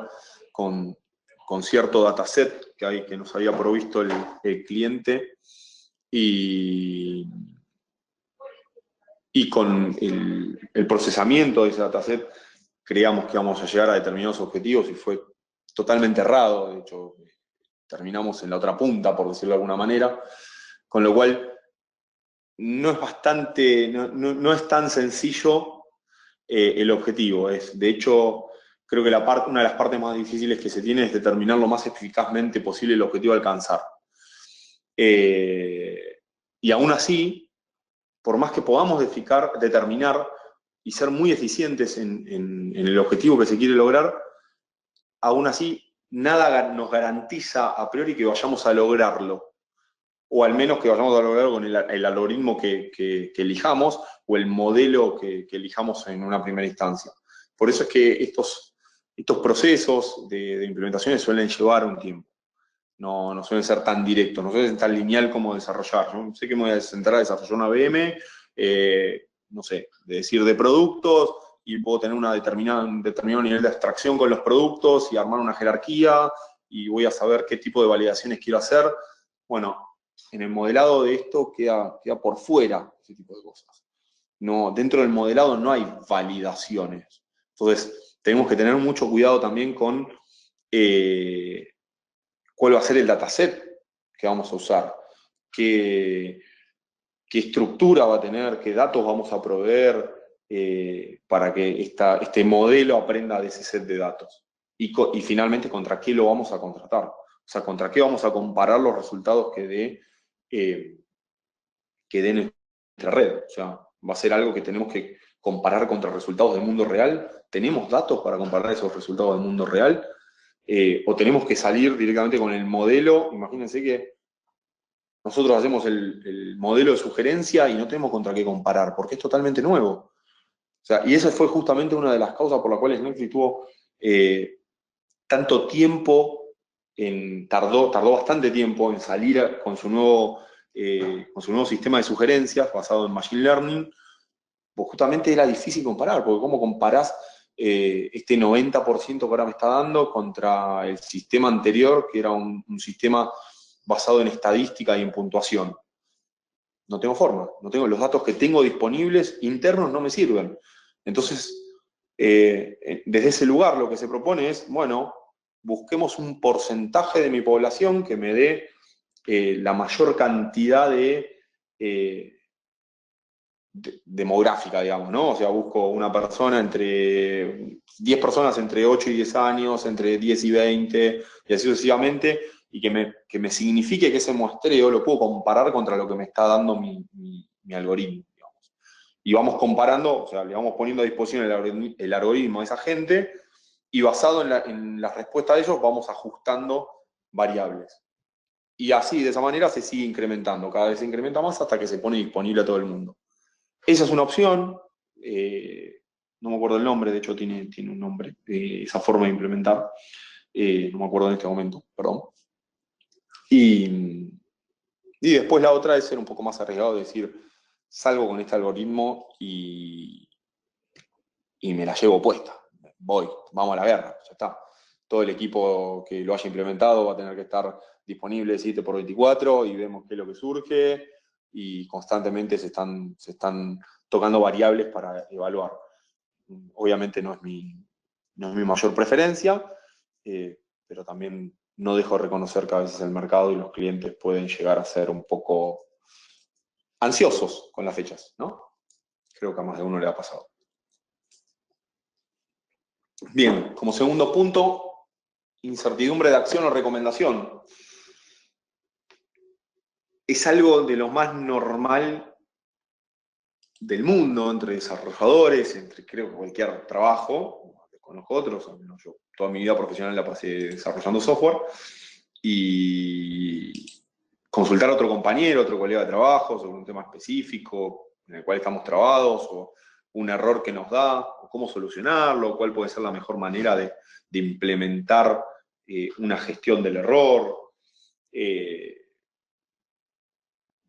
con cierto dataset que nos había provisto el cliente y con el procesamiento de ese dataset creíamos que íbamos a llegar a determinados objetivos y fue totalmente errado. De hecho, terminamos en la otra punta, por decirlo de alguna manera, con lo cual no es tan sencillo el objetivo. De hecho, creo que una de las partes más difíciles que se tiene es determinar lo más eficazmente posible el objetivo a alcanzar. Y aún así, por más que podamos determinar y ser muy eficientes en el objetivo que se quiere lograr, aún así nada nos garantiza a priori que vayamos a lograrlo, o al menos que vayamos a lograrlo con el algoritmo que elijamos o el modelo que elijamos en una primera instancia. Por eso es que estos procesos de implementaciones suelen llevar un tiempo. No suelen ser tan directos, no suelen ser tan lineal como desarrollar. ¿No? Sé que me voy a sentar a desarrollar una VM, no sé, de productos, y puedo tener un determinado nivel de abstracción con los productos y armar una jerarquía, y voy a saber qué tipo de validaciones quiero hacer. Bueno, en el modelado de esto queda por fuera ese tipo de cosas. No, dentro del modelado no hay validaciones. Entonces, tenemos que tener mucho cuidado también con cuál va a ser el dataset que vamos a usar, qué estructura va a tener, qué datos vamos a proveer para que este modelo aprenda de ese set de datos. Y finalmente, ¿contra qué lo vamos a contratar? O sea, ¿contra qué vamos a comparar los resultados que dé nuestra red? O sea, ¿va a ser algo que tenemos que comparar contra resultados del mundo real? ¿Tenemos datos para comparar esos resultados del mundo real? O tenemos que salir directamente con el modelo. Imagínense que nosotros hacemos el modelo de sugerencia y no tenemos contra qué comparar, porque es totalmente nuevo. O sea, y esa fue justamente una de las causas por las cuales Netflix tuvo tanto tiempo, tardó bastante tiempo en salir con su nuevo sistema de sugerencias basado en Machine Learning, pues justamente era difícil comparar, porque ¿cómo comparás este 90% que ahora me está dando contra el sistema anterior, que era un sistema basado en estadística y en puntuación? No tengo forma, los datos que tengo disponibles internos no me sirven. Entonces, desde ese lugar lo que se propone es, bueno, busquemos un porcentaje de mi población que me dé la mayor cantidad demográfica, digamos, ¿no? O sea, busco una persona 10 personas entre 8 y 10 años, entre 10 y 20, y así sucesivamente, y que me signifique que ese muestreo lo puedo comparar contra lo que me está dando mi algoritmo, digamos. Y vamos comparando, o sea, le vamos poniendo a disposición el algoritmo a esa gente, y basado en la respuesta de ellos vamos ajustando variables. Y así, de esa manera, se sigue incrementando, cada vez se incrementa más hasta que se pone disponible a todo el mundo. Esa es una opción, no me acuerdo el nombre, de hecho tiene un nombre, esa forma de implementar, no me acuerdo en este momento, perdón. Y después la otra es ser un poco más arriesgado, decir, salgo con este algoritmo y y me la llevo puesta. Vamos a la guerra, ya está. Todo el equipo que lo haya implementado va a tener que estar disponible 7x24 y vemos qué es lo que surge y constantemente se están tocando variables para evaluar. Obviamente no es mi mayor preferencia, pero también no dejo de reconocer que a veces el mercado y los clientes pueden llegar a ser un poco ansiosos con las fechas, ¿no? Creo que a más de uno le ha pasado. Bien, como segundo punto, incertidumbre de acción o recomendación. Es algo de lo más normal del mundo entre desarrolladores, entre creo que cualquier trabajo, con nosotros, al menos yo toda mi vida profesional la pasé desarrollando software, y consultar a otro compañero, otro colega de trabajo sobre un tema específico en el cual estamos trabados, o un error que nos da, o cómo solucionarlo, cuál puede ser la mejor manera de implementar una gestión del error.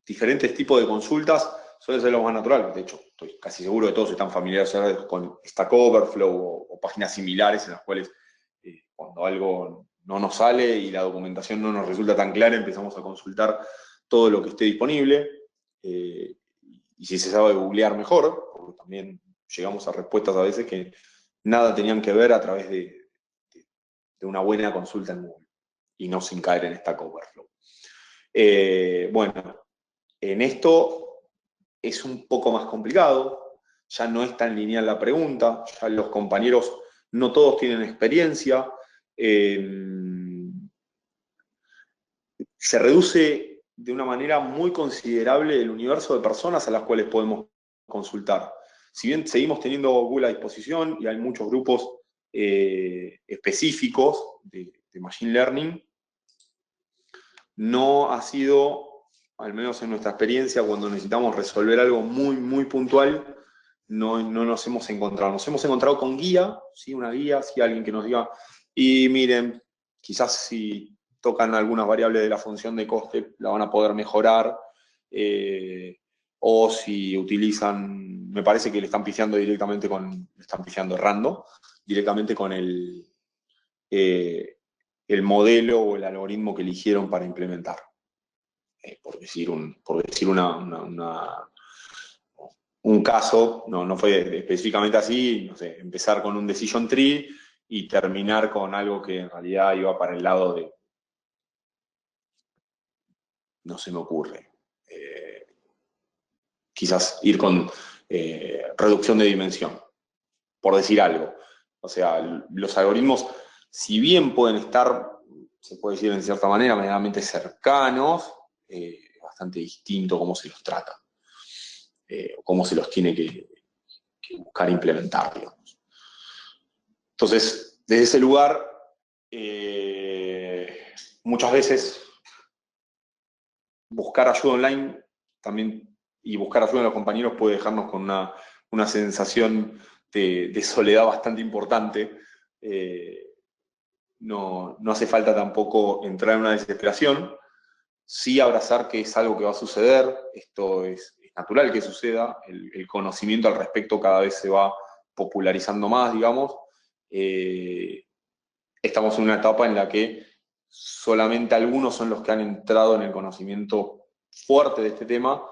Diferentes tipos de consultas suele ser lo más natural. De hecho, estoy casi seguro que todos están familiarizados con Stack Overflow o páginas similares en las cuales cuando algo no nos sale y la documentación no nos resulta tan clara, empezamos a consultar todo lo que esté disponible. Y si se sabe googlear mejor, porque también llegamos a respuestas a veces que nada tenían que ver a través de una buena consulta en Google y no sin caer en Stack Overflow. Bueno, en esto es un poco más complicado, ya no es tan lineal la pregunta, ya los compañeros no todos tienen experiencia, se reduce de una manera muy considerable el universo de personas a las cuales podemos consultar. Si bien seguimos teniendo Google a disposición y hay muchos grupos específicos de Machine Learning, no ha sido, al menos en nuestra experiencia, cuando necesitamos resolver algo muy, muy puntual, no nos hemos encontrado. Nos hemos encontrado con guía, ¿sí? Una guía, ¿sí? Alguien que nos diga, y miren, quizás si tocan algunas variables de la función de coste, la van a poder mejorar, o si utilizan, me parece que le están pifiando directamente errando, directamente con el modelo o el algoritmo que eligieron para implementar. Por decir un caso, no fue específicamente así, no sé, empezar con un decision tree y terminar con algo que en realidad iba para el lado de, no se me ocurre, quizás ir con reducción de dimensión, por decir algo. O sea, los algoritmos, si bien pueden estar, se puede decir en cierta manera, medianamente cercanos, es bastante distinto cómo se los trata, o cómo se los tiene que buscar implementar, digamos. Entonces, desde ese lugar, muchas veces buscar ayuda online también y buscar ayuda de los compañeros puede dejarnos con una sensación de soledad bastante importante. No hace falta tampoco entrar en una desesperación, sí abrazar que es algo que va a suceder, esto es natural que suceda, el conocimiento al respecto cada vez se va popularizando más, digamos. Estamos en una etapa en la que solamente algunos son los que han entrado en el conocimiento fuerte de este tema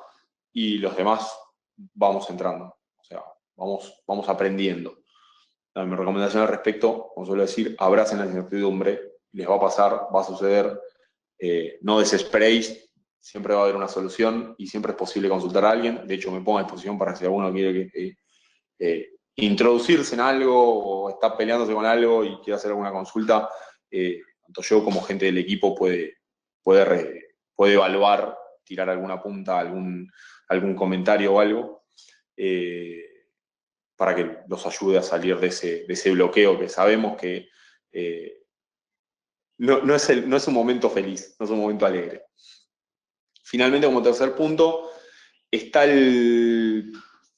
y los demás vamos entrando, o sea, vamos aprendiendo. Mi recomendación al respecto, como suelo decir, abracen la incertidumbre, les va a pasar, va a suceder, no desesperéis, siempre va a haber una solución y siempre es posible consultar a alguien. De hecho, me pongo a disposición para si alguno quiere introducirse en algo o está peleándose con algo y quiere hacer alguna consulta, tanto yo como gente del equipo puede evaluar, tirar alguna punta, algún comentario o algo, para que los ayude a salir de ese bloqueo que sabemos que no es un momento feliz, no es un momento alegre. Finalmente, como tercer punto, está el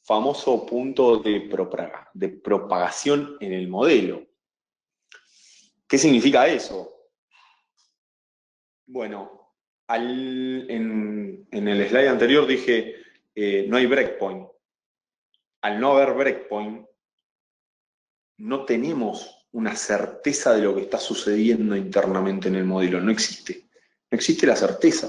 famoso punto de propagación en el modelo. ¿Qué significa eso? Bueno, en el slide anterior dije no hay breakpoint. Al no haber breakpoint, no tenemos una certeza de lo que está sucediendo internamente en el modelo. No existe. No existe la certeza.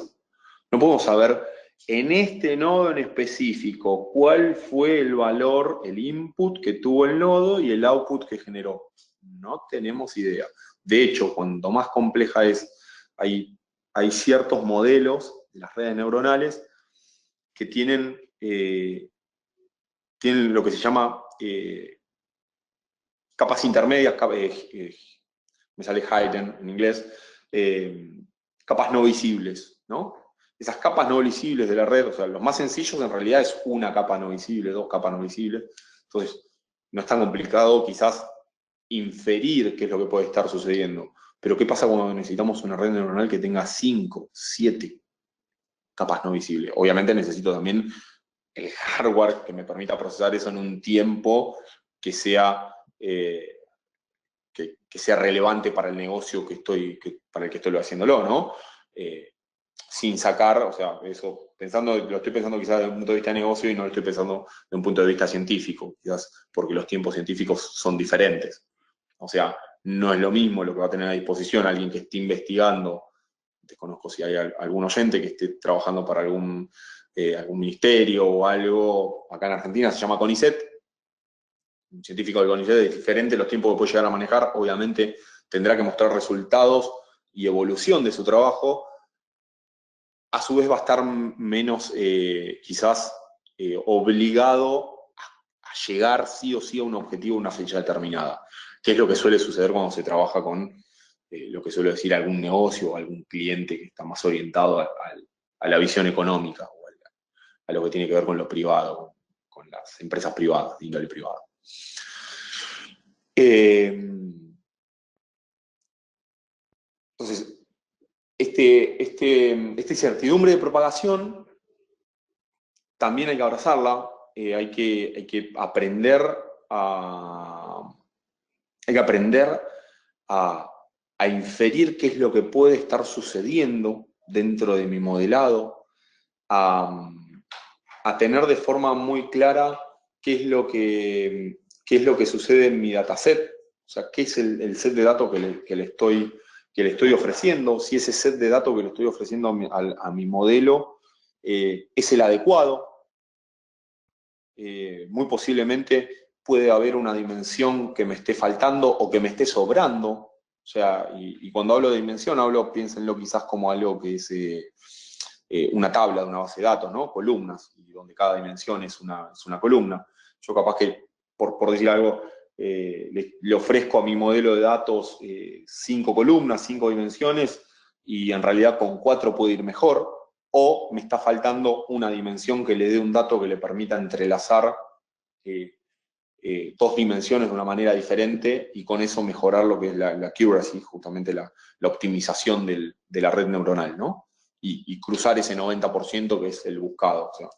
No podemos saber en este nodo en específico cuál fue el valor, el input que tuvo el nodo y el output que generó. No tenemos idea. De hecho, cuanto más compleja es, hay ciertos modelos de las redes neuronales que tienen lo que se llama capas intermedias, me sale hidden en inglés, capas no visibles, ¿no? Esas capas no visibles de la red, o sea, los más sencillos en realidad es una capa no visible, dos capas no visibles. Entonces, no es tan complicado quizás inferir qué es lo que puede estar sucediendo. Pero ¿qué pasa cuando necesitamos una red neuronal que tenga 5, 7 capas no visibles? Obviamente necesito también el hardware que me permita procesar eso en un tiempo que sea, que sea relevante para el negocio para el que estoy haciéndolo, ¿no? Sin sacar, o sea, eso, lo estoy pensando quizás desde un punto de vista de negocio y no lo estoy pensando desde un punto de vista científico, quizás porque los tiempos científicos son diferentes. O sea, no es lo mismo lo que va a tener a disposición alguien que esté investigando. Desconozco si hay algún oyente que esté trabajando para algún ministerio o algo. Acá en Argentina se llama CONICET. Un científico del CONICET es diferente los tiempos que puede llegar a manejar. Obviamente tendrá que mostrar resultados y evolución de su trabajo. A su vez va a estar menos, quizás, obligado a llegar sí o sí a un objetivo, a una fecha determinada, que es lo que suele suceder cuando se trabaja con lo que suele decir algún negocio o algún cliente que está más orientado a la visión económica o a lo que tiene que ver con lo privado, con las empresas privadas, de índole privada. Entonces, esta incertidumbre de propagación también hay que abrazarla, hay que aprender a inferir qué es lo que puede estar sucediendo dentro de mi modelado, a tener de forma muy clara qué es lo que sucede en mi dataset, o sea, qué es el set de datos que le estoy ofreciendo, si ese set de datos que le estoy ofreciendo a mi modelo es el adecuado. Muy posiblemente puede haber una dimensión que me esté faltando o que me esté sobrando. O sea, y cuando hablo de dimensión, piénsenlo quizás como algo que es una tabla de una base de datos, ¿no? Columnas, y donde cada dimensión es una columna. Yo capaz que, por decir algo, le ofrezco a mi modelo de datos 5 columnas, 5 dimensiones, y en realidad con 4 puede ir mejor, o me está faltando una dimensión que le dé un dato que le permita entrelazar 2 dimensiones de una manera diferente y con eso mejorar lo que es la accuracy, justamente la optimización de la red neuronal, ¿no? Y cruzar ese 90% que es el buscado. O sea,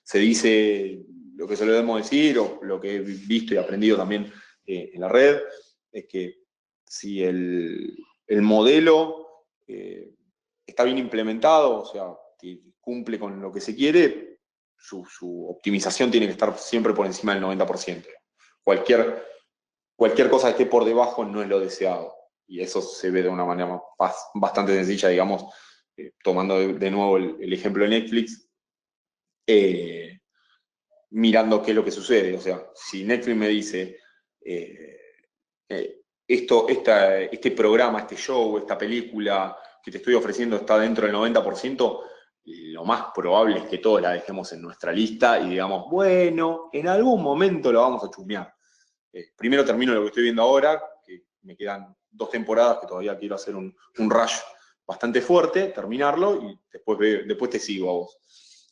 se dice, lo que solemos decir, o lo que he visto y aprendido también en la red, es que si el modelo está bien implementado, o sea, cumple con lo que se quiere, su optimización tiene que estar siempre por encima del 90%. Cualquier cosa que esté por debajo no es lo deseado. Y eso se ve de una manera bastante sencilla, digamos, tomando de nuevo el ejemplo de Netflix, mirando qué es lo que sucede. O sea, si Netflix me dice, este programa, este show, esta película que te estoy ofreciendo está dentro del 90%, lo más probable es que todos la dejemos en nuestra lista y digamos, bueno, en algún momento lo vamos a chusmear. Primero termino lo que estoy viendo ahora, que me quedan 2 temporadas que todavía quiero hacer un rush bastante fuerte, terminarlo, y después te sigo a vos.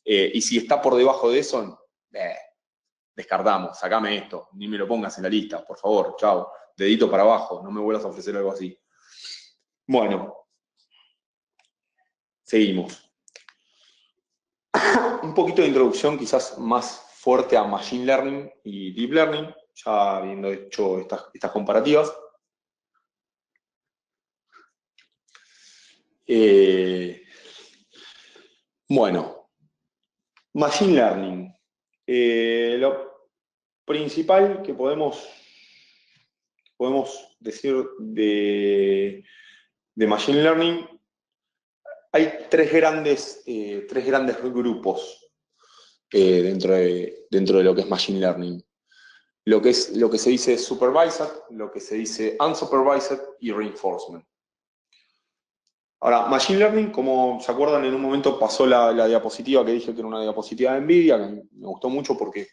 Y si está por debajo de eso, descartamos, sacame esto, ni me lo pongas en la lista, por favor, chao, dedito para abajo, no me vuelvas a ofrecer algo así. Bueno, seguimos. Un poquito de introducción quizás más fuerte a Machine Learning y Deep Learning, ya habiendo hecho estas comparativas. Bueno, Machine Learning. Lo principal que podemos podemos decir de Machine Learning, hay tres grandes grupos dentro de lo que es Machine Learning. Lo que se dice Supervised, lo que se dice Unsupervised y Reinforcement. Ahora, Machine Learning, como se acuerdan, en un momento pasó la diapositiva que dije que era una diapositiva de NVIDIA, que me gustó mucho porque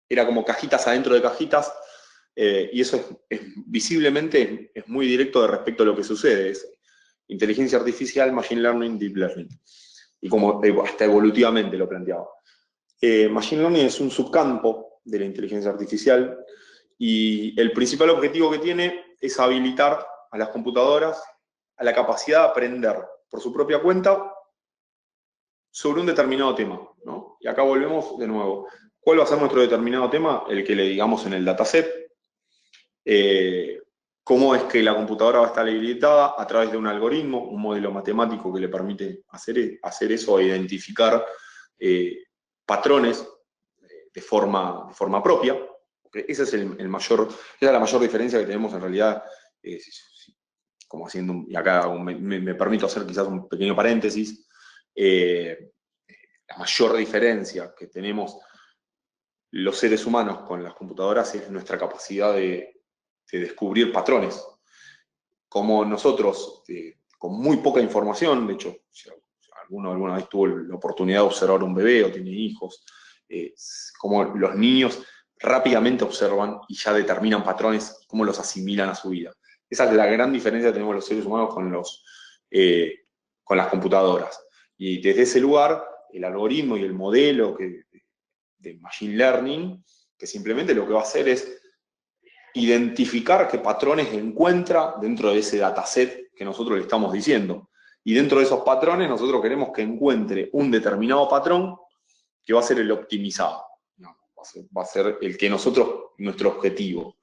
era como cajitas adentro de cajitas, y eso visiblemente es muy directo de respecto a lo que sucede. Es inteligencia artificial, Machine Learning, Deep Learning. Y como hasta evolutivamente lo planteaba. Machine Learning es un subcampo de la inteligencia artificial y el principal objetivo que tiene es habilitar a las computadoras a la capacidad de aprender por su propia cuenta sobre un determinado tema, ¿no? Y acá volvemos de nuevo. ¿Cuál va a ser nuestro determinado tema? El que le digamos en el dataset. ¿Cómo es que la computadora va a estar habilitada? A través de un algoritmo, un modelo matemático que le permite hacer eso, identificar patrones de forma propia. Esa es la mayor diferencia que tenemos en realidad, como haciendo, y acá me permito hacer quizás un pequeño paréntesis, la mayor diferencia que tenemos los seres humanos con las computadoras es nuestra capacidad de descubrir patrones. Como nosotros, con muy poca información, de hecho, si alguna vez tuvo la oportunidad de observar un bebé o tiene hijos, como los niños rápidamente observan y ya determinan patrones, cómo los asimilan a su vida. Esa es la gran diferencia que tenemos los seres humanos con las computadoras. Y desde ese lugar, el algoritmo y el modelo de Machine Learning, que simplemente lo que va a hacer es identificar qué patrones encuentra dentro de ese dataset que nosotros le estamos diciendo. Y dentro de esos patrones nosotros queremos que encuentre un determinado patrón que va a ser el optimizado. No, va a ser el que nuestro objetivo.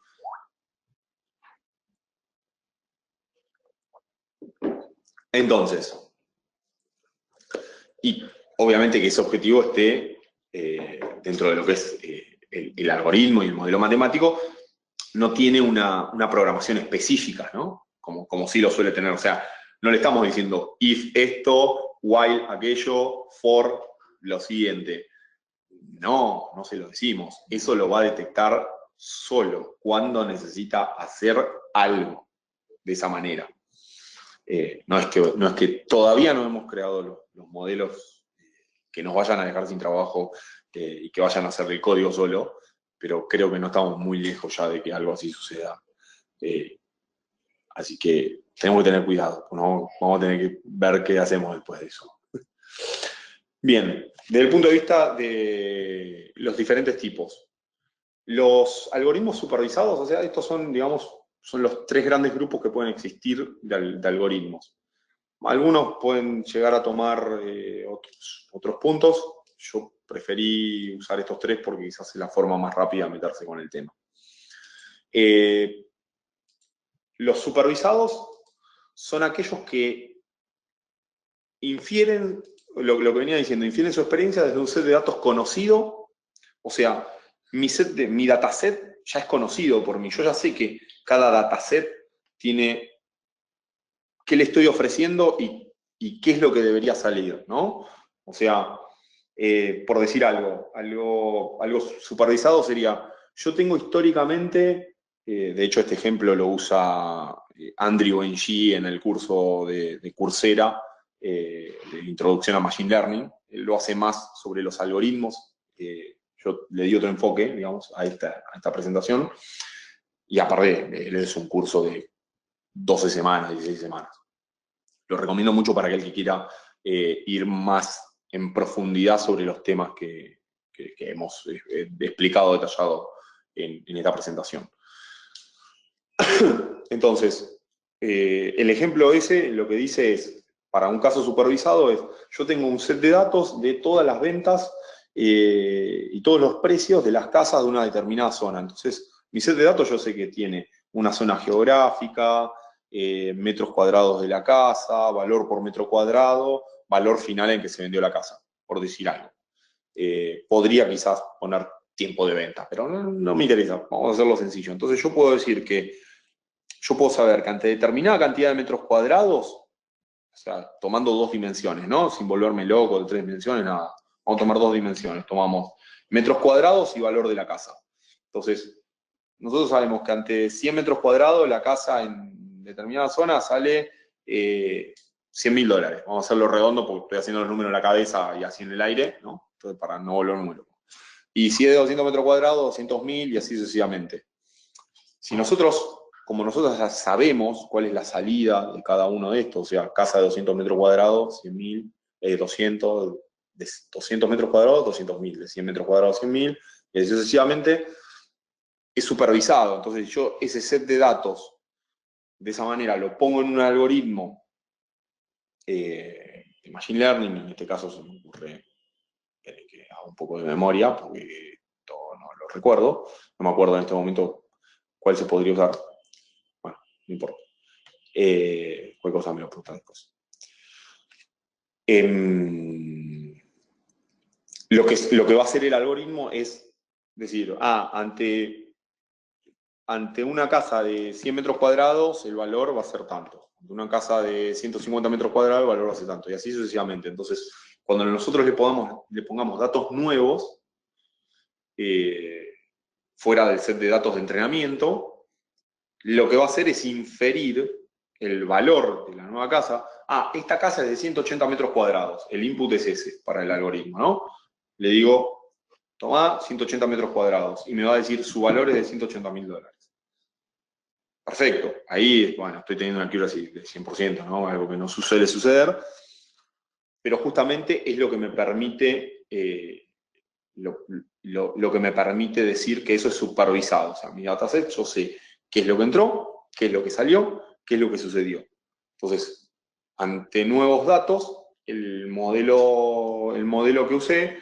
Entonces, y obviamente que ese objetivo esté dentro de lo que es el algoritmo y el modelo matemático, no tiene una programación específica, ¿no? Como sí lo suele tener. O sea, no le estamos diciendo if esto, while aquello, for lo siguiente. No se lo decimos. Eso lo va a detectar solo cuando necesita hacer algo de esa manera. No es que todavía no hemos creado los modelos que nos vayan a dejar sin trabajo y que vayan a hacer el código solo, pero creo que no estamos muy lejos ya de que algo así suceda. Así que tenemos que tener cuidado, ¿no? Vamos a tener que ver qué hacemos después de eso. Bien, desde el punto de vista de los diferentes tipos. Los algoritmos supervisados, o sea, estos son, digamos, son los tres grandes grupos que pueden existir de algoritmos. Algunos pueden llegar a tomar otros puntos. Yo preferí usar estos tres porque quizás es la forma más rápida de meterse con el tema. Los supervisados son aquellos que infieren, lo que venía diciendo, infieren su experiencia desde un set de datos conocido. O sea, mi dataset ya es conocido por mí. Yo ya sé que cada dataset tiene qué le estoy ofreciendo y qué es lo que debería salir, ¿no? O sea, por decir algo supervisado sería, yo tengo históricamente, de hecho este ejemplo lo usa Andrew Ng en el curso de Coursera, de Introducción a Machine Learning. Él lo hace más sobre los algoritmos. Yo le di otro enfoque, digamos, a esta presentación. Y aparte, él es un curso de 12 semanas, 16 semanas. Lo recomiendo mucho para aquel que quiera ir más en profundidad sobre los temas que hemos explicado, detallado en esta presentación. Entonces, el ejemplo ese lo que dice es, para un caso supervisado es, yo tengo un set de datos de todas las ventas y todos los precios de las casas de una determinada zona. Entonces, mi set de datos yo sé que tiene una zona geográfica, metros cuadrados de la casa, valor por metro cuadrado, valor final en que se vendió la casa, por decir algo. Podría quizás poner tiempo de venta, pero no me interesa, vamos a hacerlo sencillo. Entonces yo puedo decir que yo puedo saber que ante determinada cantidad de metros cuadrados, o sea, tomando 2 dimensiones, ¿no? Sin volverme loco de 3 dimensiones, nada. Vamos a tomar 2 dimensiones. Tomamos metros cuadrados y valor de la casa. Entonces, nosotros sabemos que ante 100 metros cuadrados la casa en determinada zona sale $100.000. Vamos a hacerlo redondo porque estoy haciendo los números en la cabeza y así en el aire, ¿no? Entonces, para no volverme muy loco. Y si es de 200 metros cuadrados, 200.000 y así sucesivamente. Si nosotros, como nosotros ya sabemos cuál es la salida de cada uno de estos, o sea, casa de 200 metros cuadrados, 100.000, 200, de 200 metros cuadrados, 200.000, de 100 metros cuadrados, 100.000, y así sucesivamente, es supervisado. Entonces yo ese set de datos, de esa manera, lo pongo en un algoritmo de Machine Learning, en este caso se me ocurre que haga un poco de memoria, porque todo no lo recuerdo, no me acuerdo en este momento cuál se podría usar. Bueno, no importa. Cualquier cosa me lo preguntan después. Lo que va a hacer el algoritmo es decir, ante una casa de 100 metros cuadrados el valor va a ser tanto. Ante una casa de 150 metros cuadrados el valor va a ser tanto. Y así sucesivamente. Entonces, cuando nosotros le pongamos datos nuevos, fuera del set de datos de entrenamiento, lo que va a hacer es inferir el valor de la nueva casa. Esta casa es de 180 metros cuadrados. El input es ese para el algoritmo, ¿no? Le digo, toma 180 metros cuadrados. Y me va a decir, su valor es de $180.000. Perfecto. Ahí, bueno, estoy teniendo una accuracy de 100%, ¿no? Algo que no suele suceder. Pero justamente es lo que me permite... lo que me permite decir que eso es supervisado. O sea, mi dataset, yo sé qué es lo que entró, qué es lo que salió, qué es lo que sucedió. Entonces, ante nuevos datos, el modelo que usé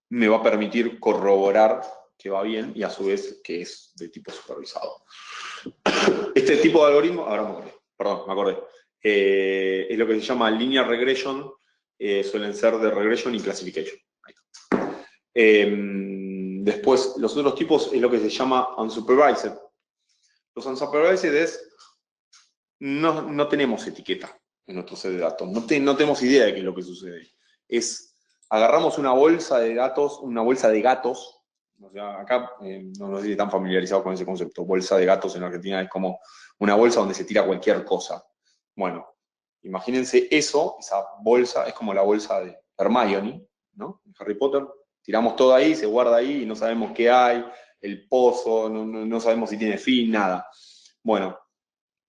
me va a permitir corroborar que va bien y a su vez que es de tipo supervisado. Este tipo de algoritmo, ahora me acordé, es lo que se llama linear regression, suelen ser de regression y classification. Después, los otros tipos es lo que se llama unsupervised. Los unsupervised es, no tenemos etiqueta en nuestro set de datos, no tenemos idea de qué es lo que sucede. Agarramos una bolsa de datos, una bolsa de gatos, o sea, acá no sé si están familiarizados con ese concepto, bolsa de gatos en Argentina es como una bolsa donde se tira cualquier cosa. Bueno, imagínense eso, esa bolsa, es como la bolsa de Hermione, ¿no? En Harry Potter. Tiramos todo ahí, se guarda ahí y no sabemos qué hay, el pozo, no sabemos si tiene fin, nada. Bueno,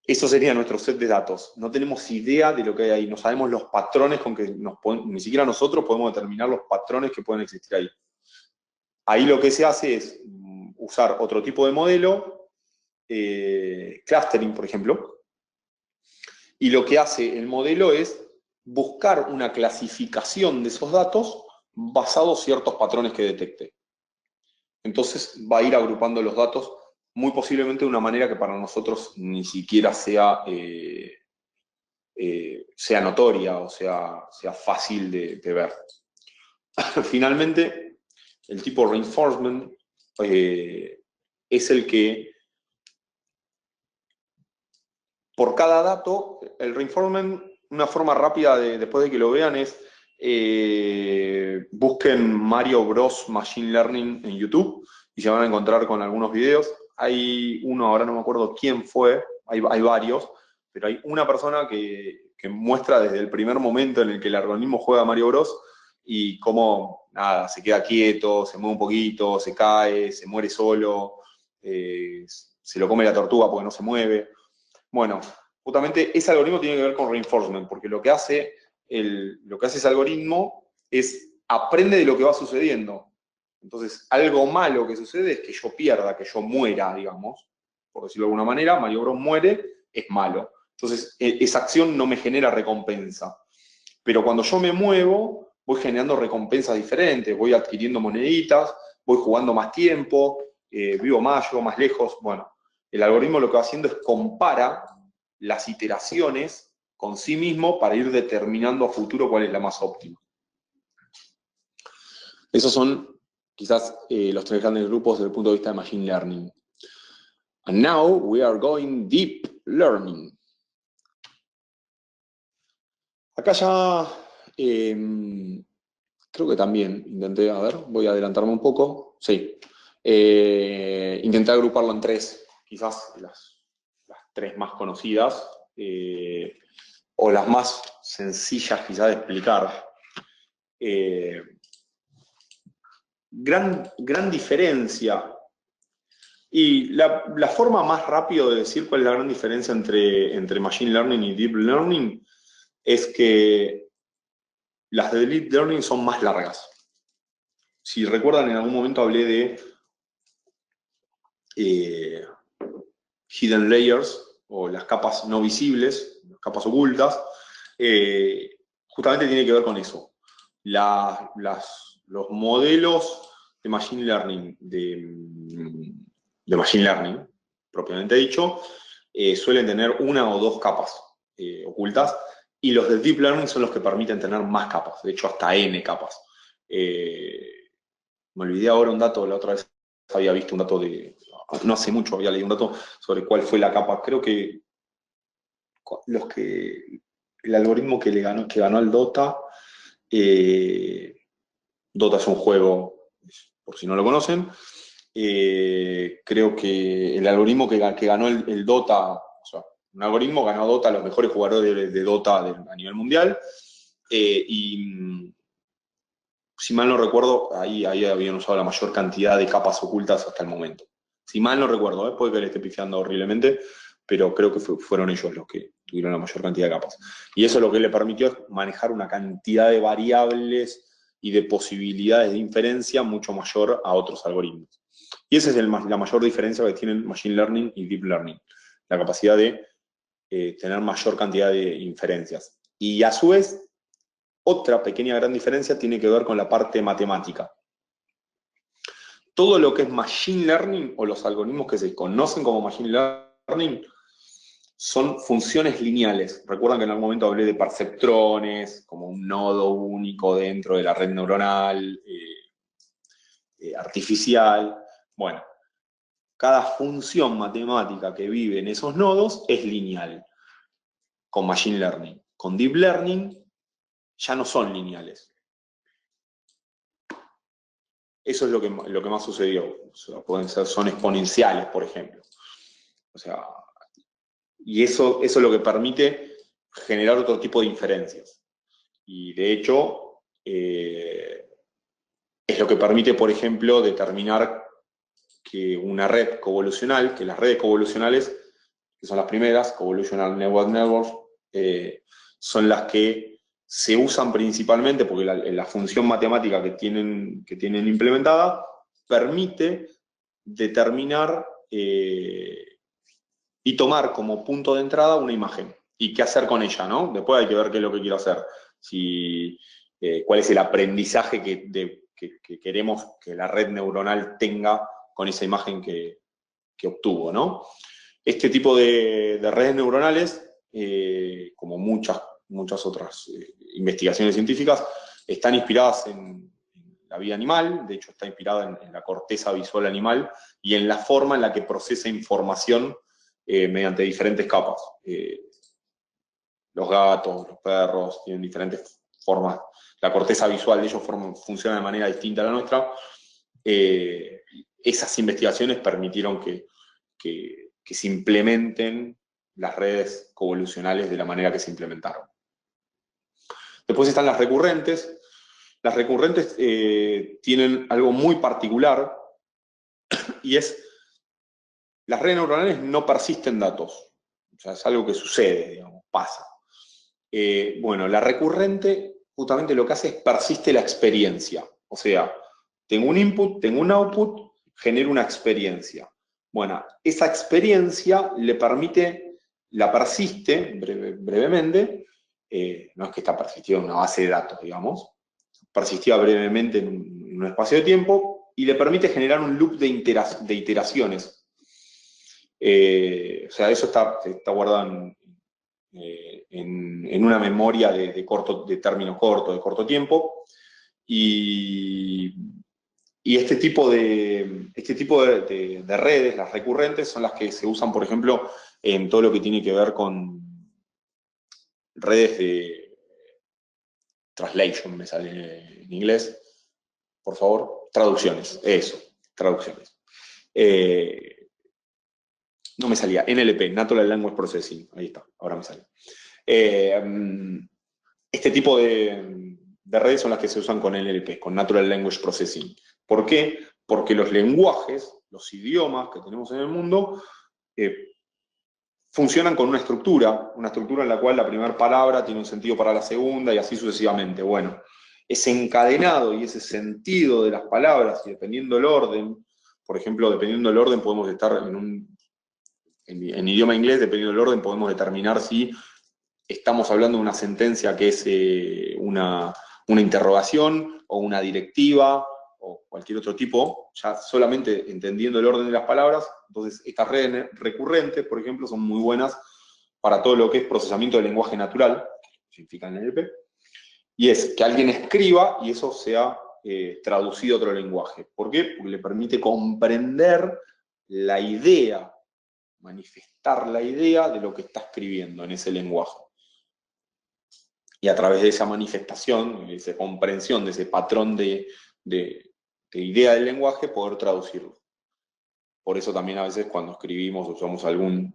eso sería nuestro set de datos. No tenemos idea de lo que hay ahí, no sabemos los patrones con que ni siquiera nosotros podemos determinar los patrones que pueden existir ahí. Ahí lo que se hace es usar otro tipo de modelo, clustering, por ejemplo, y lo que hace el modelo es buscar una clasificación de esos datos basado en ciertos patrones que detecte. Entonces va a ir agrupando los datos muy posiblemente de una manera que para nosotros ni siquiera sea notoria o sea fácil de ver. Finalmente, el tipo reinforcement es el que por cada dato, el reinforcement, una forma rápida después de que lo vean es busquen Mario Bros Machine Learning en YouTube y se van a encontrar con algunos videos. Hay uno, ahora no me acuerdo quién fue, hay varios, pero hay una persona que muestra desde el primer momento en el que el algoritmo juega a Mario Bros y cómo, nada, se queda quieto, se mueve un poquito, se cae, se muere solo, se lo come la tortuga porque no se mueve. Bueno, justamente ese algoritmo tiene que ver con reinforcement, porque lo que hace ese algoritmo es aprende de lo que va sucediendo. Entonces, algo malo que sucede es que yo pierda, que yo muera, digamos, por decirlo de alguna manera, Mario Bros muere, es malo. Entonces, esa acción no me genera recompensa. Pero cuando yo me muevo, voy generando recompensas diferentes, voy adquiriendo moneditas, voy jugando más tiempo, vivo más, llego más lejos. Bueno, el algoritmo lo que va haciendo es compara las iteraciones con sí mismo para ir determinando a futuro cuál es la más óptima. Esos son quizás los 3 grandes grupos desde el punto de vista de Machine Learning. And now we are going deep learning. Acá ya creo que también intenté, a ver, voy a adelantarme un poco. Sí. Intenté agruparlo en tres, quizás las tres más conocidas, o las más sencillas quizás de explicar. Gran diferencia. Y la forma más rápida de decir cuál es la gran diferencia entre Machine Learning y Deep Learning es que las de Deep Learning son más largas. Si recuerdan, en algún momento hablé de hidden layers, o las capas no visibles, las capas ocultas, justamente tiene que ver con eso. Los modelos de Machine Learning, de Machine Learning, propiamente dicho, suelen tener una o dos capas ocultas, y los de Deep Learning son los que permiten tener más capas, de hecho hasta N capas. Me olvidé ahora un dato, la otra vez había visto un dato no hace mucho había leído un dato sobre cuál fue la capa, creo que el algoritmo que ganó el Dota, Dota es un juego, por si no lo conocen, creo que el algoritmo que ganó el Dota, o sea, un algoritmo ganó a Dota, los mejores jugadores de Dota a nivel mundial, y si mal no recuerdo, ahí habían usado la mayor cantidad de capas ocultas hasta el momento. Si mal no recuerdo, puede que le esté pifiando horriblemente, pero creo que fueron ellos los que tuvieron la mayor cantidad de capas. Y eso lo que le permitió es manejar una cantidad de variables y de posibilidades de inferencia mucho mayor a otros algoritmos. Y esa es la mayor diferencia que tienen Machine Learning y Deep Learning, la capacidad de tener mayor cantidad de inferencias. Y a su vez, otra pequeña gran diferencia tiene que ver con la parte matemática. Todo lo que es Machine Learning, o los algoritmos que se conocen como Machine Learning, son funciones lineales. Recuerdan que en algún momento hablé de perceptrones, como un nodo único dentro de la red neuronal artificial. Bueno, cada función matemática que vive en esos nodos es lineal con Machine Learning. Con Deep Learning ya no son lineales. Eso es lo que más sucedió. O sea, son exponenciales, por ejemplo. O sea, y eso es lo que permite generar otro tipo de inferencias. Y de hecho, es lo que permite, por ejemplo, determinar que una red convolucional, que las redes convolucionales, que son las primeras, Convolutional Network Networks, son las que se usan principalmente porque la función matemática que tienen implementada permite determinar y tomar como punto de entrada una imagen y qué hacer con ella, ¿no? Después hay que ver qué es lo que quiero hacer, cuál es el aprendizaje que queremos que la red neuronal tenga con esa imagen que obtuvo, ¿no? Este tipo de redes neuronales, como muchas otras investigaciones científicas, están inspiradas en la vida animal, de hecho está inspirada en la corteza visual animal y en la forma en la que procesa información mediante diferentes capas. Los gatos, los perros, tienen diferentes formas. La corteza visual de ellos funciona de manera distinta a la nuestra. Esas investigaciones permitieron que se implementen las redes convolucionales de la manera que se implementaron. Después están las recurrentes. Las recurrentes tienen algo muy particular, y es, las redes neuronales no persisten datos. O sea, es algo que sucede, digamos, pasa. Bueno, la recurrente justamente lo que hace es persiste la experiencia. O sea, tengo un input, tengo un output, genero una experiencia. Bueno, esa experiencia la persiste brevemente, no es que está persistida en una base de datos, digamos, persistía brevemente en un espacio de tiempo y le permite generar un loop de iteraciones. O sea, eso está guardado en una memoria de término corto, de corto tiempo, y Y este tipo de redes, las recurrentes, son las que se usan, por ejemplo, en todo lo que tiene que ver con redes de translation, me sale en inglés, por favor, traducciones, eso, traducciones. No me salía, NLP, Natural Language Processing, ahí está, ahora me sale. Este tipo de redes son las que se usan con NLP, con Natural Language Processing. ¿Por qué? Porque los lenguajes, los idiomas que tenemos en el mundo, funcionan con una estructura en la cual la primera palabra tiene un sentido para la segunda y así sucesivamente. Bueno, ese encadenado y ese sentido de las palabras, y dependiendo del orden, por ejemplo, dependiendo del orden podemos estar en idioma inglés, dependiendo del orden podemos determinar si estamos hablando de una sentencia que es una interrogación o una directiva o cualquier otro tipo, ya solamente entendiendo el orden de las palabras. Entonces, estas redes recurrentes, por ejemplo, son muy buenas para todo lo que es procesamiento del lenguaje natural, que significa NLP, y es que alguien escriba y eso sea traducido a otro lenguaje. ¿Por qué? Porque le permite comprender la idea, manifestar la idea de lo que está escribiendo en ese lenguaje. Y a través de esa manifestación, de esa comprensión, de ese patrón de idea del lenguaje, poder traducirlo. Por eso también a veces cuando escribimos usamos algún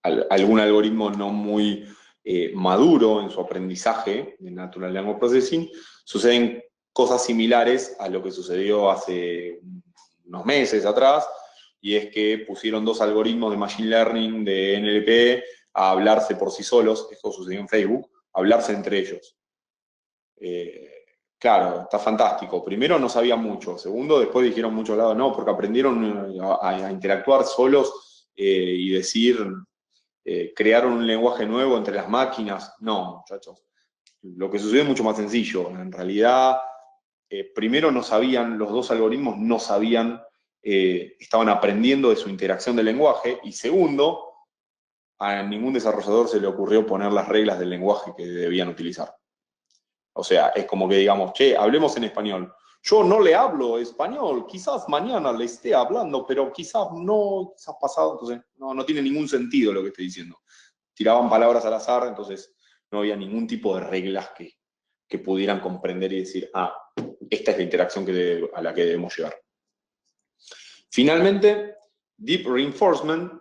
algoritmo no muy maduro en su aprendizaje de Natural Language Processing, suceden cosas similares a lo que sucedió hace unos meses atrás, y es que pusieron dos algoritmos de Machine Learning, de NLP, a hablarse por sí solos. Esto sucedió en Facebook, a hablarse entre ellos. Claro, está fantástico. Primero no sabían mucho. Segundo, después dijeron muchos lados no, porque aprendieron a interactuar solos y decir, crearon un lenguaje nuevo entre las máquinas. No, muchachos. Lo que sucedió es mucho más sencillo. En realidad, primero no sabían, los dos algoritmos no sabían, estaban aprendiendo de su interacción del lenguaje, y segundo, a ningún desarrollador se le ocurrió poner las reglas del lenguaje que debían utilizar. O sea, es como que digamos, che, hablemos en español. Yo no le hablo español, quizás mañana le esté hablando, pero quizás no, quizás pasado, entonces no tiene ningún sentido lo que estoy diciendo. Tiraban palabras al azar, entonces no había ningún tipo de reglas que pudieran comprender y decir, esta es la interacción a la que debemos llegar. Finalmente, Deep Reinforcement,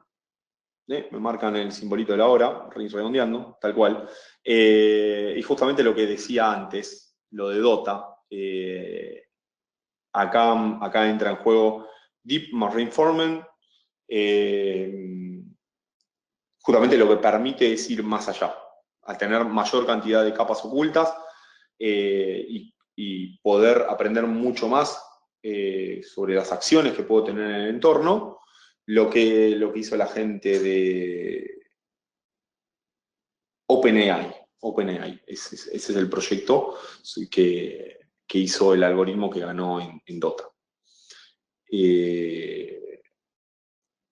me marcan el simbolito de la hora, redondeando, tal cual. Y justamente lo que decía antes, lo de Dota, acá entra en juego Deep más Reinforcement, justamente lo que permite es ir más allá, al tener mayor cantidad de capas ocultas y poder aprender mucho más sobre las acciones que puedo tener en el entorno. Lo que hizo la gente de OpenAI. Ese es el proyecto que hizo el algoritmo que ganó en Dota. Y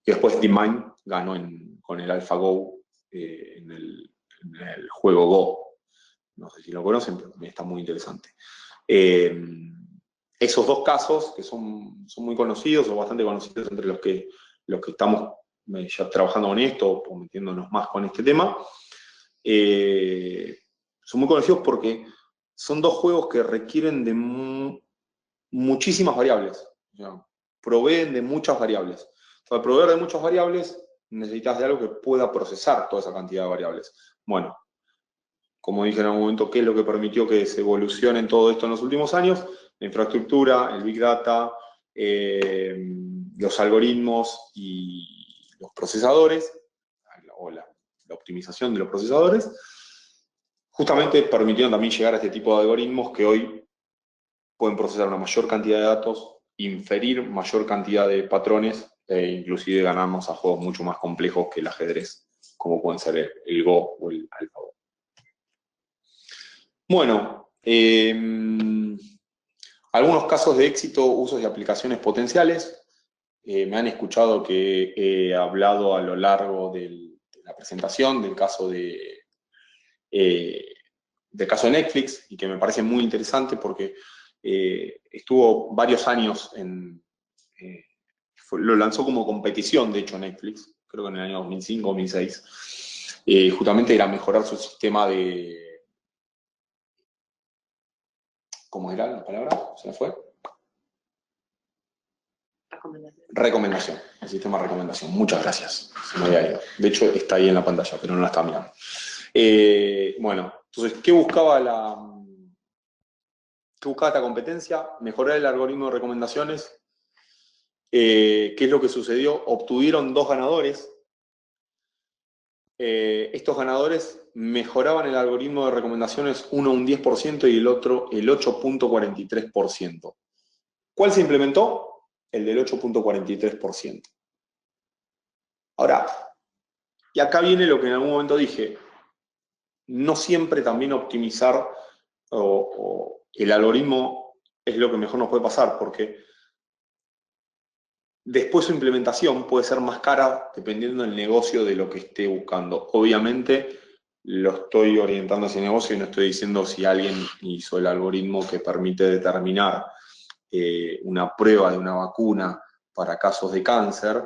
después DeepMind ganó con el AlphaGo en el juego Go. No sé si lo conocen, pero también está muy interesante. Esos dos casos, que son muy conocidos o bastante conocidos entre los que estamos ya trabajando con esto o metiéndonos más con este tema, son muy conocidos porque son dos juegos que requieren de muchísimas variables. O sea, proveen de muchas variables. Para proveer de muchas variables, necesitas de algo que pueda procesar toda esa cantidad de variables. Bueno, como dije en algún momento, ¿qué es lo que permitió que se evolucione en todo esto en los últimos años? La infraestructura, el Big Data, los algoritmos y los procesadores, o la optimización de los procesadores, justamente permitieron también llegar a este tipo de algoritmos que hoy pueden procesar una mayor cantidad de datos, inferir mayor cantidad de patrones e inclusive ganarnos a juegos mucho más complejos que el ajedrez, como pueden ser el Go o el AlphaGo. Bueno, algunos casos de éxito, usos y aplicaciones potenciales. Me han escuchado que he hablado a lo largo de la presentación del caso del caso de Netflix, y que me parece muy interesante porque estuvo varios años lo lanzó como competición, de hecho, Netflix, creo que en el año 2005 o 2006. Justamente era mejorar su sistema de... ¿Cómo era la palabra? ¿Se me fue? Recomendación. El sistema de recomendación. Muchas gracias. Se me había ido. De hecho, está ahí en la pantalla, pero no la estaba mirando. Bueno, entonces, ¿qué buscaba esta competencia? Mejorar el algoritmo de recomendaciones. ¿Qué es lo que sucedió? Obtuvieron 2 ganadores. Estos ganadores mejoraban el algoritmo de recomendaciones, uno un 10% y el otro el 8.43%. ¿Cuál se implementó? El del 8.43%. Ahora, y acá viene lo que en algún momento dije, no siempre también optimizar o el algoritmo es lo que mejor nos puede pasar, porque después su implementación puede ser más cara dependiendo del negocio de lo que esté buscando. Obviamente lo estoy orientando a ese negocio y no estoy diciendo si alguien hizo el algoritmo que permite determinar una prueba de una vacuna para casos de cáncer.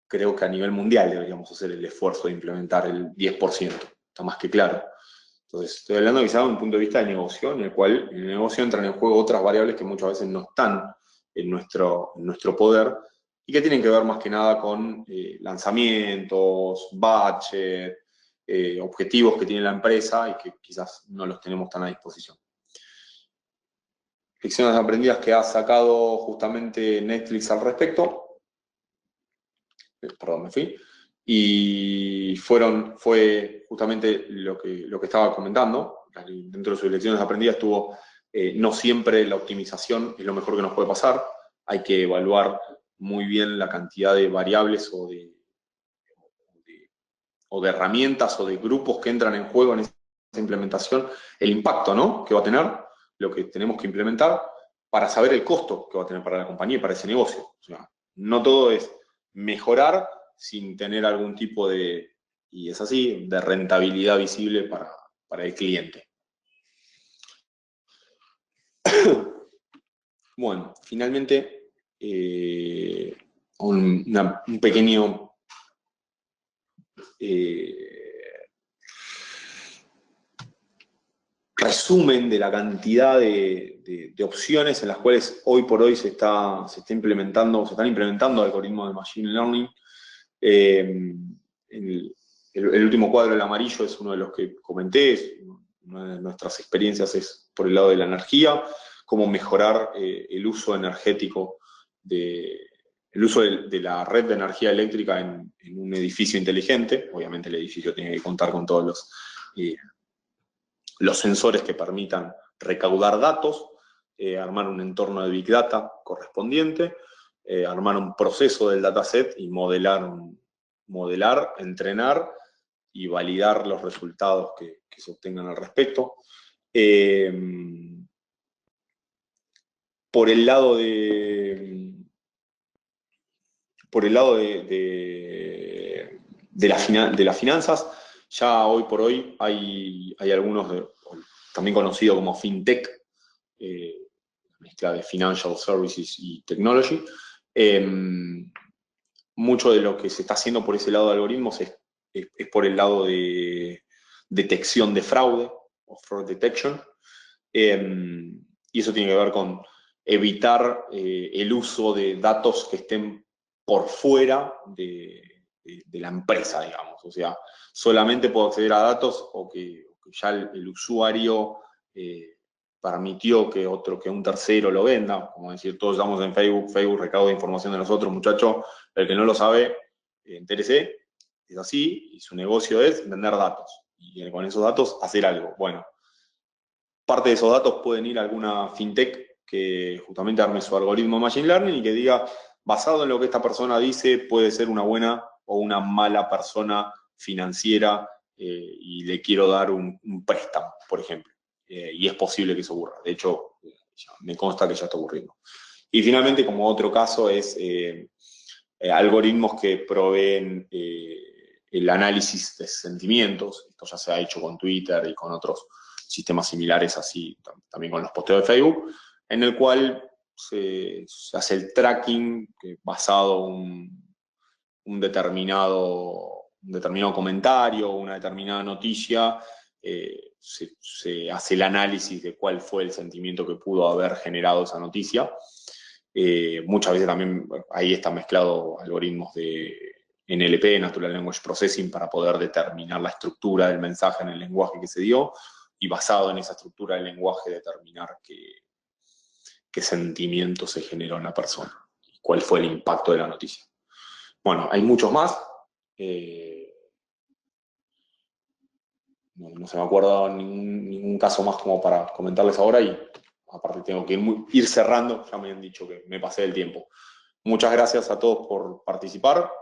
Creo que a nivel mundial deberíamos hacer el esfuerzo de implementar el 10%. Está más que claro. Entonces, estoy hablando quizá de un punto de vista de negocio, en el cual en el negocio entran en juego otras variables que muchas veces no están en nuestro poder y que tienen que ver más que nada con lanzamientos, budget, objetivos que tiene la empresa y que quizás no los tenemos tan a disposición. Lecciones aprendidas que ha sacado justamente Netflix al respecto. Perdón, me fui. Y fue justamente lo que estaba comentando. Dentro de sus lecciones aprendidas estuvo, no siempre la optimización es lo mejor que nos puede pasar. Hay que evaluar muy bien la cantidad de variables o de herramientas o de grupos que entran en juego en esa implementación, el impacto, ¿no?, que va a tener lo que tenemos que implementar para saber el costo que va a tener para la compañía y para ese negocio. O sea, no todo es mejorar sin tener algún tipo de, y es así, de rentabilidad visible para el cliente. Bueno, finalmente, un pequeño resumen de la cantidad de opciones en las cuales hoy por hoy se están implementando algoritmos de Machine Learning. El último cuadro, el amarillo, es uno de los que comenté. Una de nuestras experiencias es por el lado de la energía, cómo mejorar el uso energético, el uso de la red de energía eléctrica en un edificio inteligente. Obviamente el edificio tiene que contar con todos los sensores que permitan recaudar datos, armar un entorno de Big Data correspondiente, armar un proceso del dataset y modelar, entrenar y validar los resultados que se obtengan al respecto. Por el lado de las finanzas, ya hoy por hoy hay algunos, también conocidos como FinTech, mezcla de Financial Services y Technology. Mucho de lo que se está haciendo por ese lado de algoritmos es por el lado de detección de fraude, o fraud detection, y eso tiene que ver con evitar el uso de datos que estén por fuera de la empresa, digamos. O sea, solamente puedo acceder a datos o que ya el usuario permitió que un tercero lo venda. Como decir, todos estamos en Facebook recauda información de nosotros, muchachos. El que no lo sabe, entérese, es así, y su negocio es vender datos. Y con esos datos hacer algo. Bueno, parte de esos datos pueden ir a alguna fintech que justamente arme su algoritmo Machine Learning y que diga, basado en lo que esta persona dice, puede ser una buena o una mala persona financiera y le quiero dar un préstamo, por ejemplo. Y es posible que eso ocurra. De hecho, me consta que ya está ocurriendo. Y finalmente, como otro caso, es algoritmos que proveen el análisis de sentimientos. Esto ya se ha hecho con Twitter y con otros sistemas similares así, también con los posteos de Facebook, en el cual se hace el tracking basado en un determinado comentario, una determinada noticia, se hace el análisis de cuál fue el sentimiento que pudo haber generado esa noticia. Muchas veces también ahí está mezclado algoritmos de NLP, Natural Language Processing, para poder determinar la estructura del mensaje en el lenguaje que se dio, y basado en esa estructura del lenguaje determinar qué sentimiento se generó en la persona y cuál fue el impacto de la noticia. Bueno, hay muchos más. No se me acuerda ningún caso más como para comentarles ahora, y aparte tengo que ir cerrando, ya me han dicho que me pasé del tiempo. Muchas gracias a todos por participar.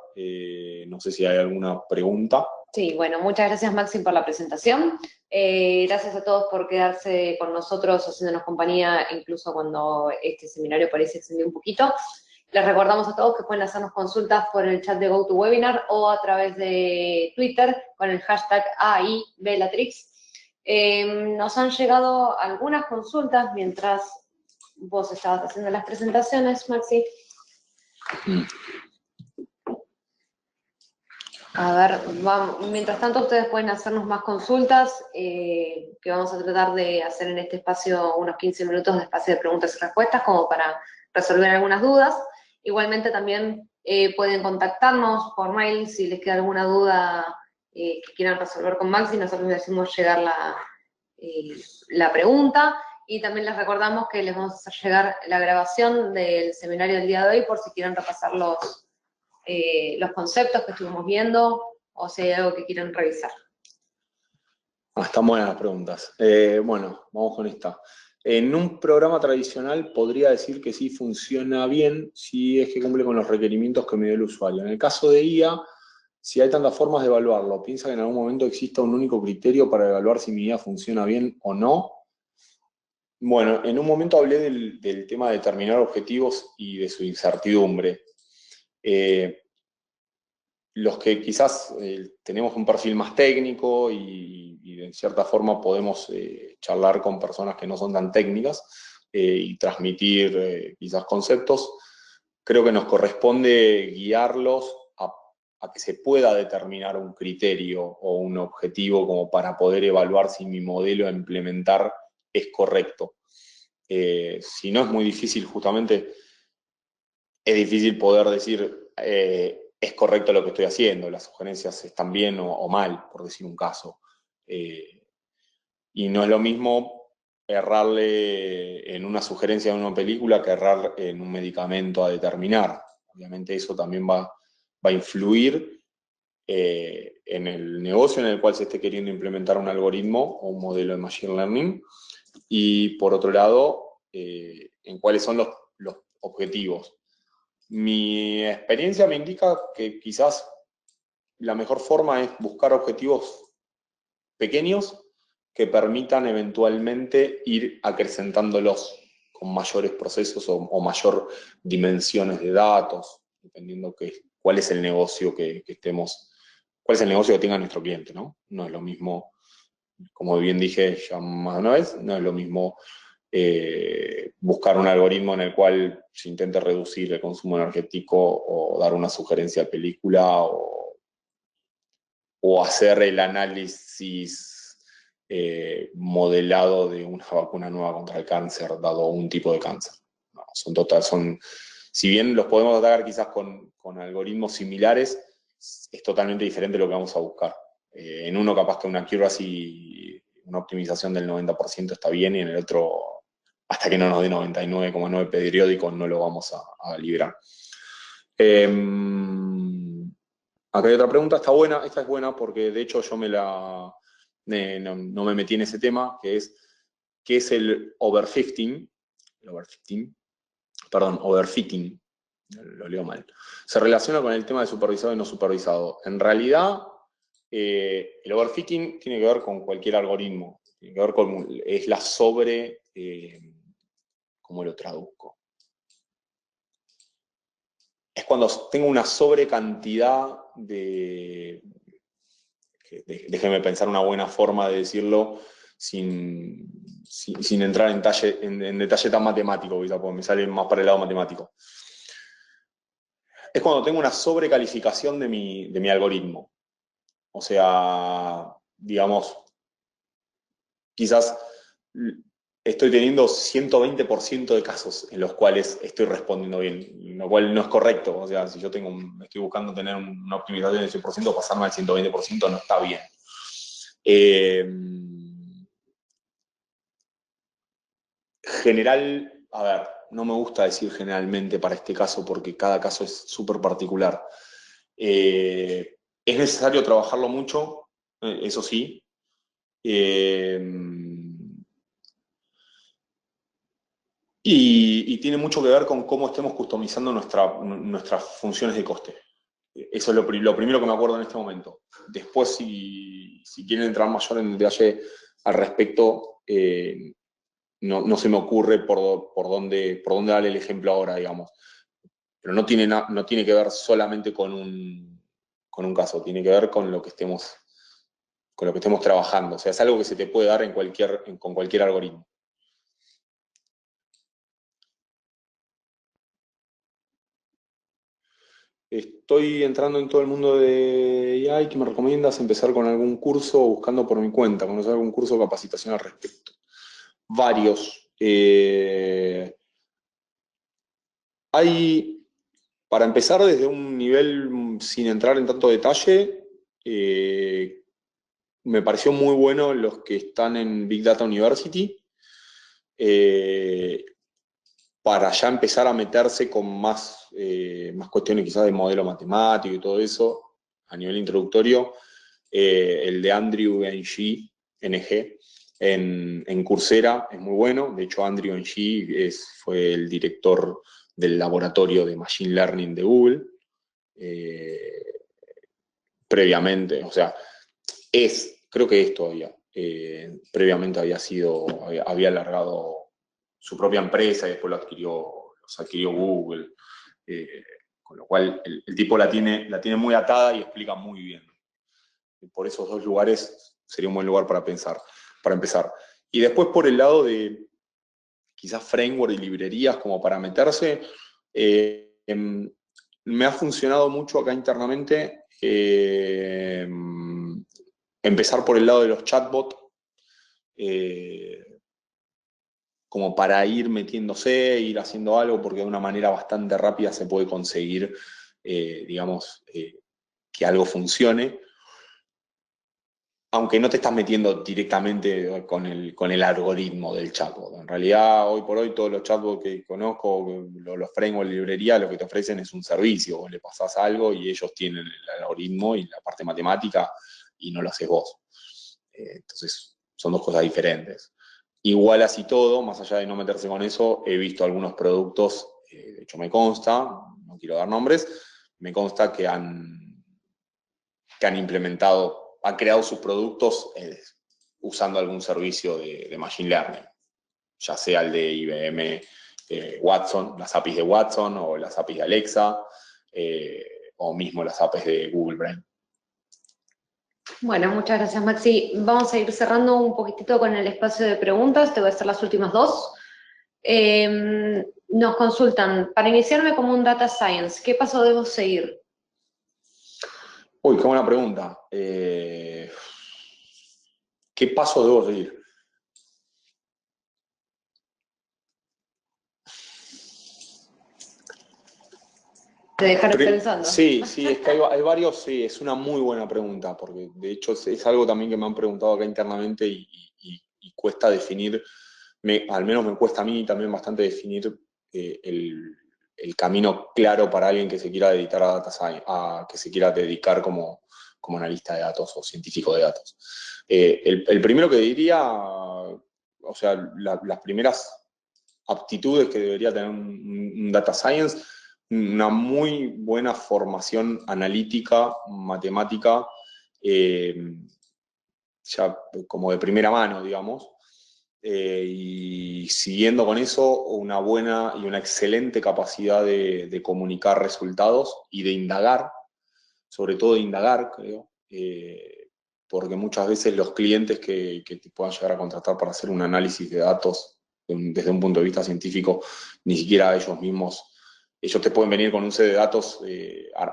No sé si hay alguna pregunta. Sí, bueno, muchas gracias Maxi por la presentación. Gracias a todos por quedarse con nosotros haciéndonos compañía, incluso cuando este seminario por ahí se extendió un poquito. Les recordamos a todos que pueden hacernos consultas por el chat de GoToWebinar o a través de Twitter con el hashtag AIBellatrix. Nos han llegado algunas consultas mientras vos estabas haciendo las presentaciones, Maxi. A ver, mientras tanto ustedes pueden hacernos más consultas, que vamos a tratar de hacer en este espacio unos 15 minutos de espacio de preguntas y respuestas como para resolver algunas dudas. Igualmente también pueden contactarnos por mail si les queda alguna duda que quieran resolver con Maxi, nosotros les decimos llegar la pregunta, y también les recordamos que les vamos a hacer llegar la grabación del seminario del día de hoy por si quieren repasar los conceptos que estuvimos viendo, o si hay algo que quieran revisar. Están buenas las preguntas. Bueno, vamos con esta. En un programa tradicional podría decir que sí funciona bien si es que cumple con los requerimientos que me dio el usuario. En el caso de IA, si hay tantas formas de evaluarlo, ¿piensa que en algún momento exista un único criterio para evaluar si mi IA funciona bien o no? Bueno, en un momento hablé del tema de determinar objetivos y de su incertidumbre. Los que quizás tenemos un perfil más técnico y de cierta forma podemos charlar con personas que no son tan técnicas y transmitir quizás conceptos, creo que nos corresponde guiarlos a que se pueda determinar un criterio o un objetivo como para poder evaluar si mi modelo a implementar es correcto. Si no, es muy difícil, justamente, es difícil poder decir es correcto lo que estoy haciendo, las sugerencias están bien o mal, por decir un caso. Y no es lo mismo errarle en una sugerencia de una película que errar en un medicamento a determinar. Obviamente eso también va a influir en el negocio en el cual se esté queriendo implementar un algoritmo o un modelo de Machine Learning, y por otro lado, en cuáles son los objetivos. Mi experiencia me indica que quizás la mejor forma es buscar objetivos pequeños que permitan eventualmente ir acrecentándolos con mayores procesos o mayor dimensiones de datos, dependiendo cuál es el negocio cuál es el negocio que tenga nuestro cliente, ¿no? No es lo mismo, como bien dije ya más de una vez, no es lo mismo buscar un algoritmo en el cual se intente reducir el consumo energético o dar una sugerencia de película o hacer el análisis modelado de una vacuna nueva contra el cáncer, dado un tipo de cáncer. No, si bien los podemos atacar quizás con algoritmos similares, es totalmente diferente lo que vamos a buscar. En uno capaz que una accuracy, una optimización del 90% está bien, y en el otro, hasta que no nos dé 99,9 periódico, no lo vamos a librar. Acá hay otra pregunta, esta es buena porque de hecho yo no me metí en ese tema, que es, ¿qué es el overfitting? Overfitting, lo leo mal. Se relaciona con el tema de supervisado y no supervisado. En realidad, el overfitting tiene que ver con cualquier algoritmo, tiene que ver es la ¿cómo lo traduzco? Es cuando tengo una sobrecantidad déjeme pensar una buena forma de decirlo, sin entrar en detalle tan matemático, quizá, porque me sale más para el lado matemático. Es cuando tengo una sobrecalificación de mi algoritmo. O sea, digamos, quizás estoy teniendo 120% de casos en los cuales estoy respondiendo bien, lo cual no es correcto. O sea, si yo estoy buscando tener una optimización del 100%, pasarme al 120% no está bien. General, a ver, no me gusta decir generalmente para este caso porque cada caso es súper particular. Es necesario trabajarlo mucho, eso sí. Y tiene mucho que ver con cómo estemos customizando nuestras funciones de coste. Eso es lo primero que me acuerdo en este momento. Después, si quieren entrar mayor en detalle al respecto, no se me ocurre por dónde darle el ejemplo ahora, digamos. Pero no tiene que ver solamente con un caso, tiene que ver con lo que estemos trabajando. O sea, es algo que se te puede dar con cualquier algoritmo. Estoy entrando en todo el mundo de AI. ¿Qué me recomiendas? Empezar con algún curso o buscando por mi cuenta, conocer algún curso o capacitación al respecto. Varios. Para empezar desde un nivel sin entrar en tanto detalle, me pareció muy bueno los que están en Big Data University, para ya empezar a meterse con más cuestiones quizás de modelo matemático y todo eso, a nivel introductorio, el de Andrew Ng en Coursera es muy bueno. De hecho, Andrew Ng fue el director del laboratorio de Machine Learning de Google previamente, o sea, creo que es todavía. Previamente había alargado su propia empresa y después los adquirió Google. Con lo cual el tipo la tiene muy atada y explica muy bien. Por esos dos lugares sería un buen lugar para empezar. Y después por el lado de quizás framework y librerías como para meterse, me ha funcionado mucho acá internamente empezar por el lado de los chatbots, como para ir metiéndose, ir haciendo algo, porque de una manera bastante rápida se puede conseguir, digamos, que algo funcione, aunque no te estás metiendo directamente con el algoritmo del chatbot. En realidad, hoy por hoy, todos los chatbots que conozco, los frameworks de librería, lo que te ofrecen es un servicio. Vos le pasás algo y ellos tienen el algoritmo y la parte matemática y no lo haces vos. Entonces, son dos cosas diferentes. Igual así todo, más allá de no meterse con eso, he visto algunos productos, de hecho me consta, no quiero dar nombres, me consta que han implementado, han creado sus productos usando algún servicio de Machine Learning, ya sea el de IBM Watson, las APIs de Watson o las APIs de Alexa, o mismo las APIs de Google Brain. Bueno, muchas gracias, Maxi. Vamos a ir cerrando un poquitito con el espacio de preguntas. Te voy a hacer las últimas dos. Nos consultan, para iniciarme como un data science, ¿qué paso debo seguir? Uy, qué buena pregunta. ¿Qué paso debo seguir? Te dejar pensando. Sí, es que hay varios, sí, es una muy buena pregunta, porque de hecho es algo también que me han preguntado acá internamente y cuesta definir, al menos me cuesta a mí también bastante definir el camino claro para alguien que se quiera dedicar a data science, que se quiera dedicar como analista de datos o científico de datos. El primero que diría, o sea, las primeras aptitudes que debería tener un data science, una muy buena formación analítica, matemática, ya como de primera mano, digamos, y siguiendo con eso, una buena y una excelente capacidad de comunicar resultados y de indagar, sobre todo de indagar, creo. porque muchas veces los clientes que te puedan llegar a contratar para hacer un análisis de datos desde un punto de vista científico, ni siquiera ellos te pueden venir con un set de datos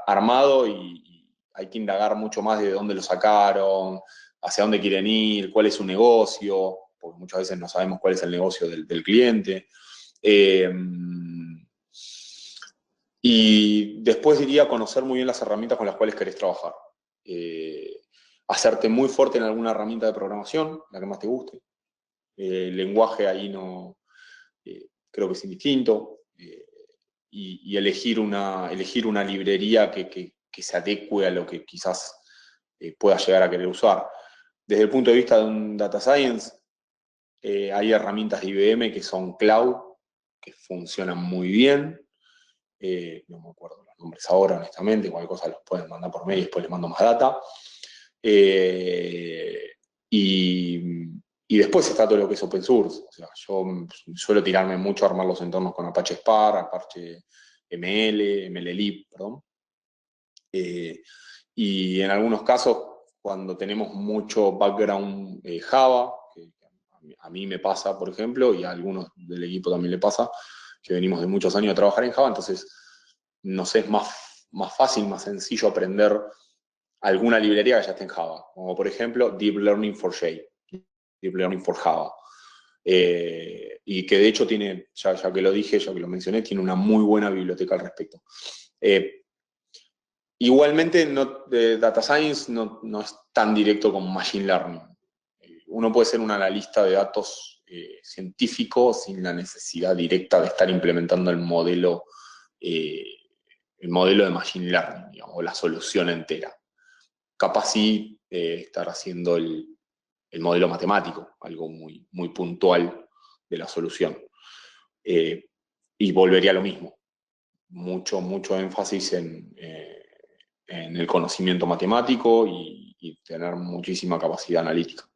armado y hay que indagar mucho más de dónde lo sacaron, hacia dónde quieren ir, cuál es su negocio, porque muchas veces no sabemos cuál es el negocio del cliente. Y después diría conocer muy bien las herramientas con las cuales querés trabajar. Hacerte muy fuerte en alguna herramienta de programación, la que más te guste. El lenguaje ahí no creo que es indistinto. Y elegir una librería que se adecue a lo que quizás puedas llegar a querer usar. Desde el punto de vista de un data science, hay herramientas de IBM que son cloud, que funcionan muy bien. No me acuerdo los nombres ahora, honestamente, cualquier cosa los pueden mandar por mail y después les mando más data. Y después está todo lo que es open source. O sea, yo suelo tirarme mucho a armar los entornos con Apache Spark, Apache MLlib, perdón. Y en algunos casos, cuando tenemos mucho background Java, que a mí me pasa, por ejemplo, y a algunos del equipo también le pasa, que venimos de muchos años a trabajar en Java, entonces nos es más fácil, más sencillo aprender alguna librería que ya esté en Java, como por ejemplo Deep Learning for J, Deep Learning for Java. Y que de hecho tiene, ya que lo dije, ya que lo mencioné, tiene una muy buena biblioteca al respecto. Igualmente, Data Science no es tan directo como Machine Learning. Uno puede ser un analista de datos científico sin la necesidad directa de estar implementando el modelo de Machine Learning, digamos, o la solución entera. Capaz sí estar haciendo el modelo matemático, algo muy, muy puntual de la solución. Y volvería a lo mismo. Mucho énfasis en el conocimiento matemático y tener muchísima capacidad analítica.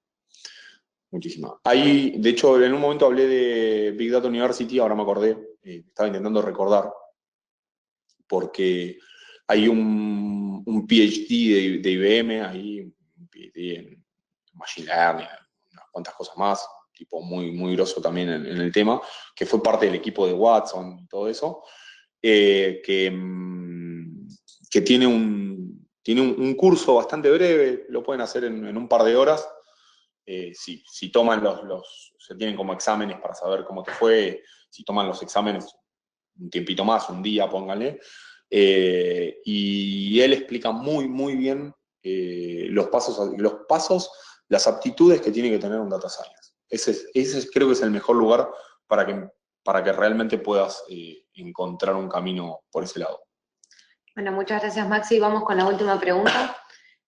Muchísima. De hecho, en un momento hablé de Big Data University, ahora me acordé, estaba intentando recordar, porque hay un PhD de IBM, ahí, un PhD en Machine Learning, unas cuantas cosas más, tipo muy, muy grosso también en el tema, que fue parte del equipo de Watson y todo eso, que tiene un curso bastante breve, lo pueden hacer en un par de horas. Si toman se tienen como exámenes para saber cómo te fue, si toman los exámenes un tiempito más, un día, pónganle. Y él explica muy, muy bien los pasos, las aptitudes que tiene que tener un data science. Ese creo que es el mejor lugar para que realmente puedas encontrar un camino por ese lado. Bueno, muchas gracias, Maxi. Vamos con la última pregunta.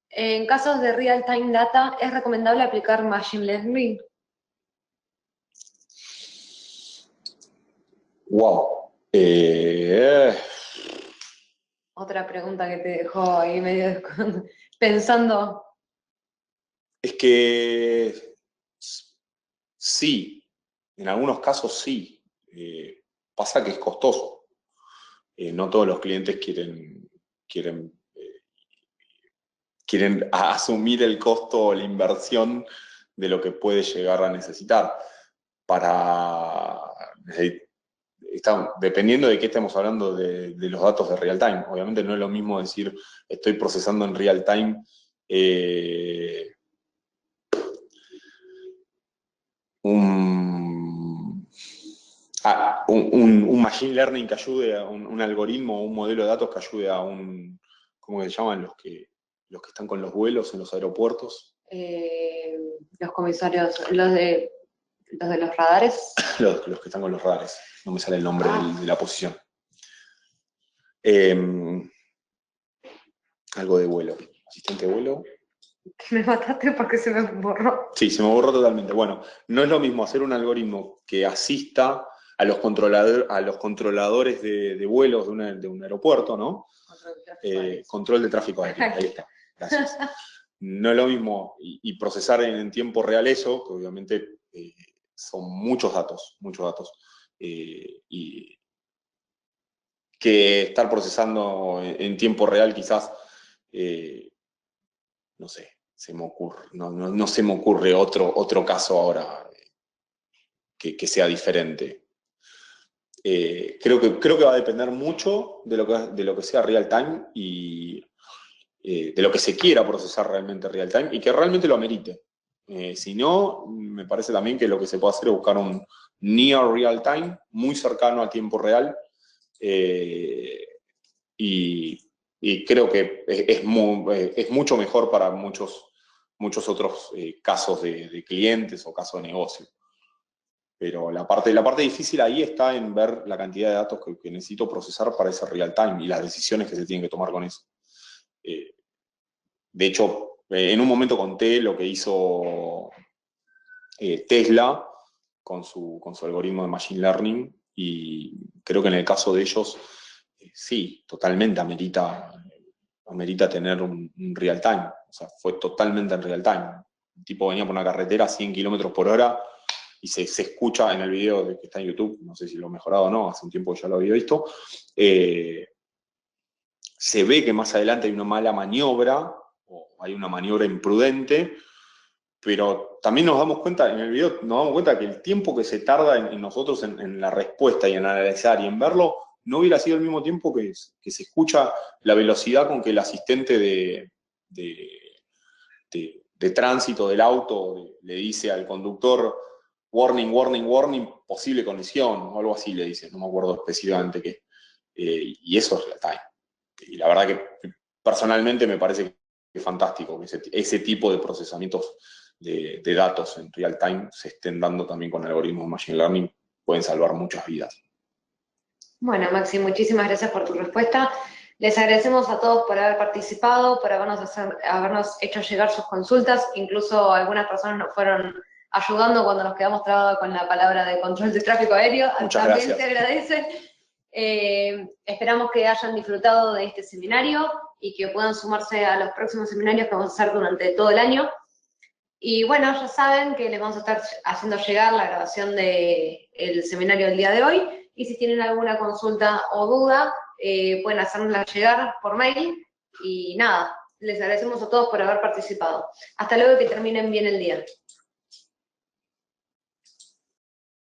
En casos de real-time data, ¿es recomendable aplicar Machine Learning? Wow. Otra pregunta que te dejó ahí medio pensando. Es que sí, en algunos casos sí. Pasa que es costoso. No todos los clientes quieren asumir el costo o la inversión de lo que puede llegar a necesitar. Dependiendo de qué estemos hablando de los datos de real time. Obviamente no es lo mismo decir estoy procesando en real time un machine learning que ayude a un algoritmo o un modelo de datos que ayude a ¿cómo se llaman los que están con los vuelos en los aeropuertos? Los comisarios, los de los radares. los que están con los radares. No me sale el nombre de la posición. Algo de vuelo. Asistente de vuelo. Me mataste porque se me borró. Sí, se me borró totalmente. Bueno, no es lo mismo hacer un algoritmo que asista a los controladores de vuelos de un aeropuerto, ¿no? Control de tráfico aéreo. Ahí está. Gracias. No es lo mismo y procesar en tiempo real eso, que obviamente son muchos datos, y que estar procesando en tiempo real quizás, no sé, se me ocurre. No se me ocurre otro caso ahora que sea diferente. Creo que va a depender mucho de lo que sea real time y de lo que se quiera procesar realmente real time y que realmente lo amerite. Si no, me parece también que lo que se puede hacer es buscar un near real time, muy cercano a tiempo real, y creo que es mucho mejor para muchos otros casos de clientes o casos de negocio. Pero la parte difícil ahí está en ver la cantidad de datos que necesito procesar para ese real time y las decisiones que se tienen que tomar con eso. De hecho, en un momento conté lo que hizo Tesla con su algoritmo de Machine Learning y creo que en el caso de ellos, sí, totalmente amerita tener un real time. O sea, fue totalmente en real time. El tipo venía por una carretera a 100 kilómetros por hora y se escucha en el video que está en YouTube, no sé si lo he mejorado o no, hace un tiempo que ya lo había visto, se ve que más adelante hay una mala maniobra, o hay una maniobra imprudente, pero también nos damos cuenta, en el video nos damos cuenta que el tiempo que se tarda en nosotros en la respuesta y en analizar y en verlo, no hubiera sido el mismo tiempo que se escucha la velocidad con que el asistente de tránsito del auto le dice al conductor warning, warning, warning, posible colisión, o algo así le dice, no me acuerdo específicamente qué. Y eso es real time. Y la verdad que personalmente me parece que es fantástico que ese tipo de procesamientos de datos en real time se estén dando también con algoritmos de Machine Learning, pueden salvar muchas vidas. Bueno, Maxi, muchísimas gracias por tu respuesta. Les agradecemos a todos por haber participado, por habernos hecho llegar sus consultas. Incluso algunas personas nos fueron ayudando cuando nos quedamos trabados con la palabra de control de tráfico aéreo. Muchas También gracias. se agradece. Esperamos que hayan disfrutado de este seminario y que puedan sumarse a los próximos seminarios que vamos a hacer durante todo el año. Y bueno, ya saben que les vamos a estar haciendo llegar la grabación del seminario del día de hoy. Y si tienen alguna consulta o duda, pueden hacernosla llegar por mail. Y nada, les agradecemos a todos por haber participado. Hasta luego y que terminen bien el día.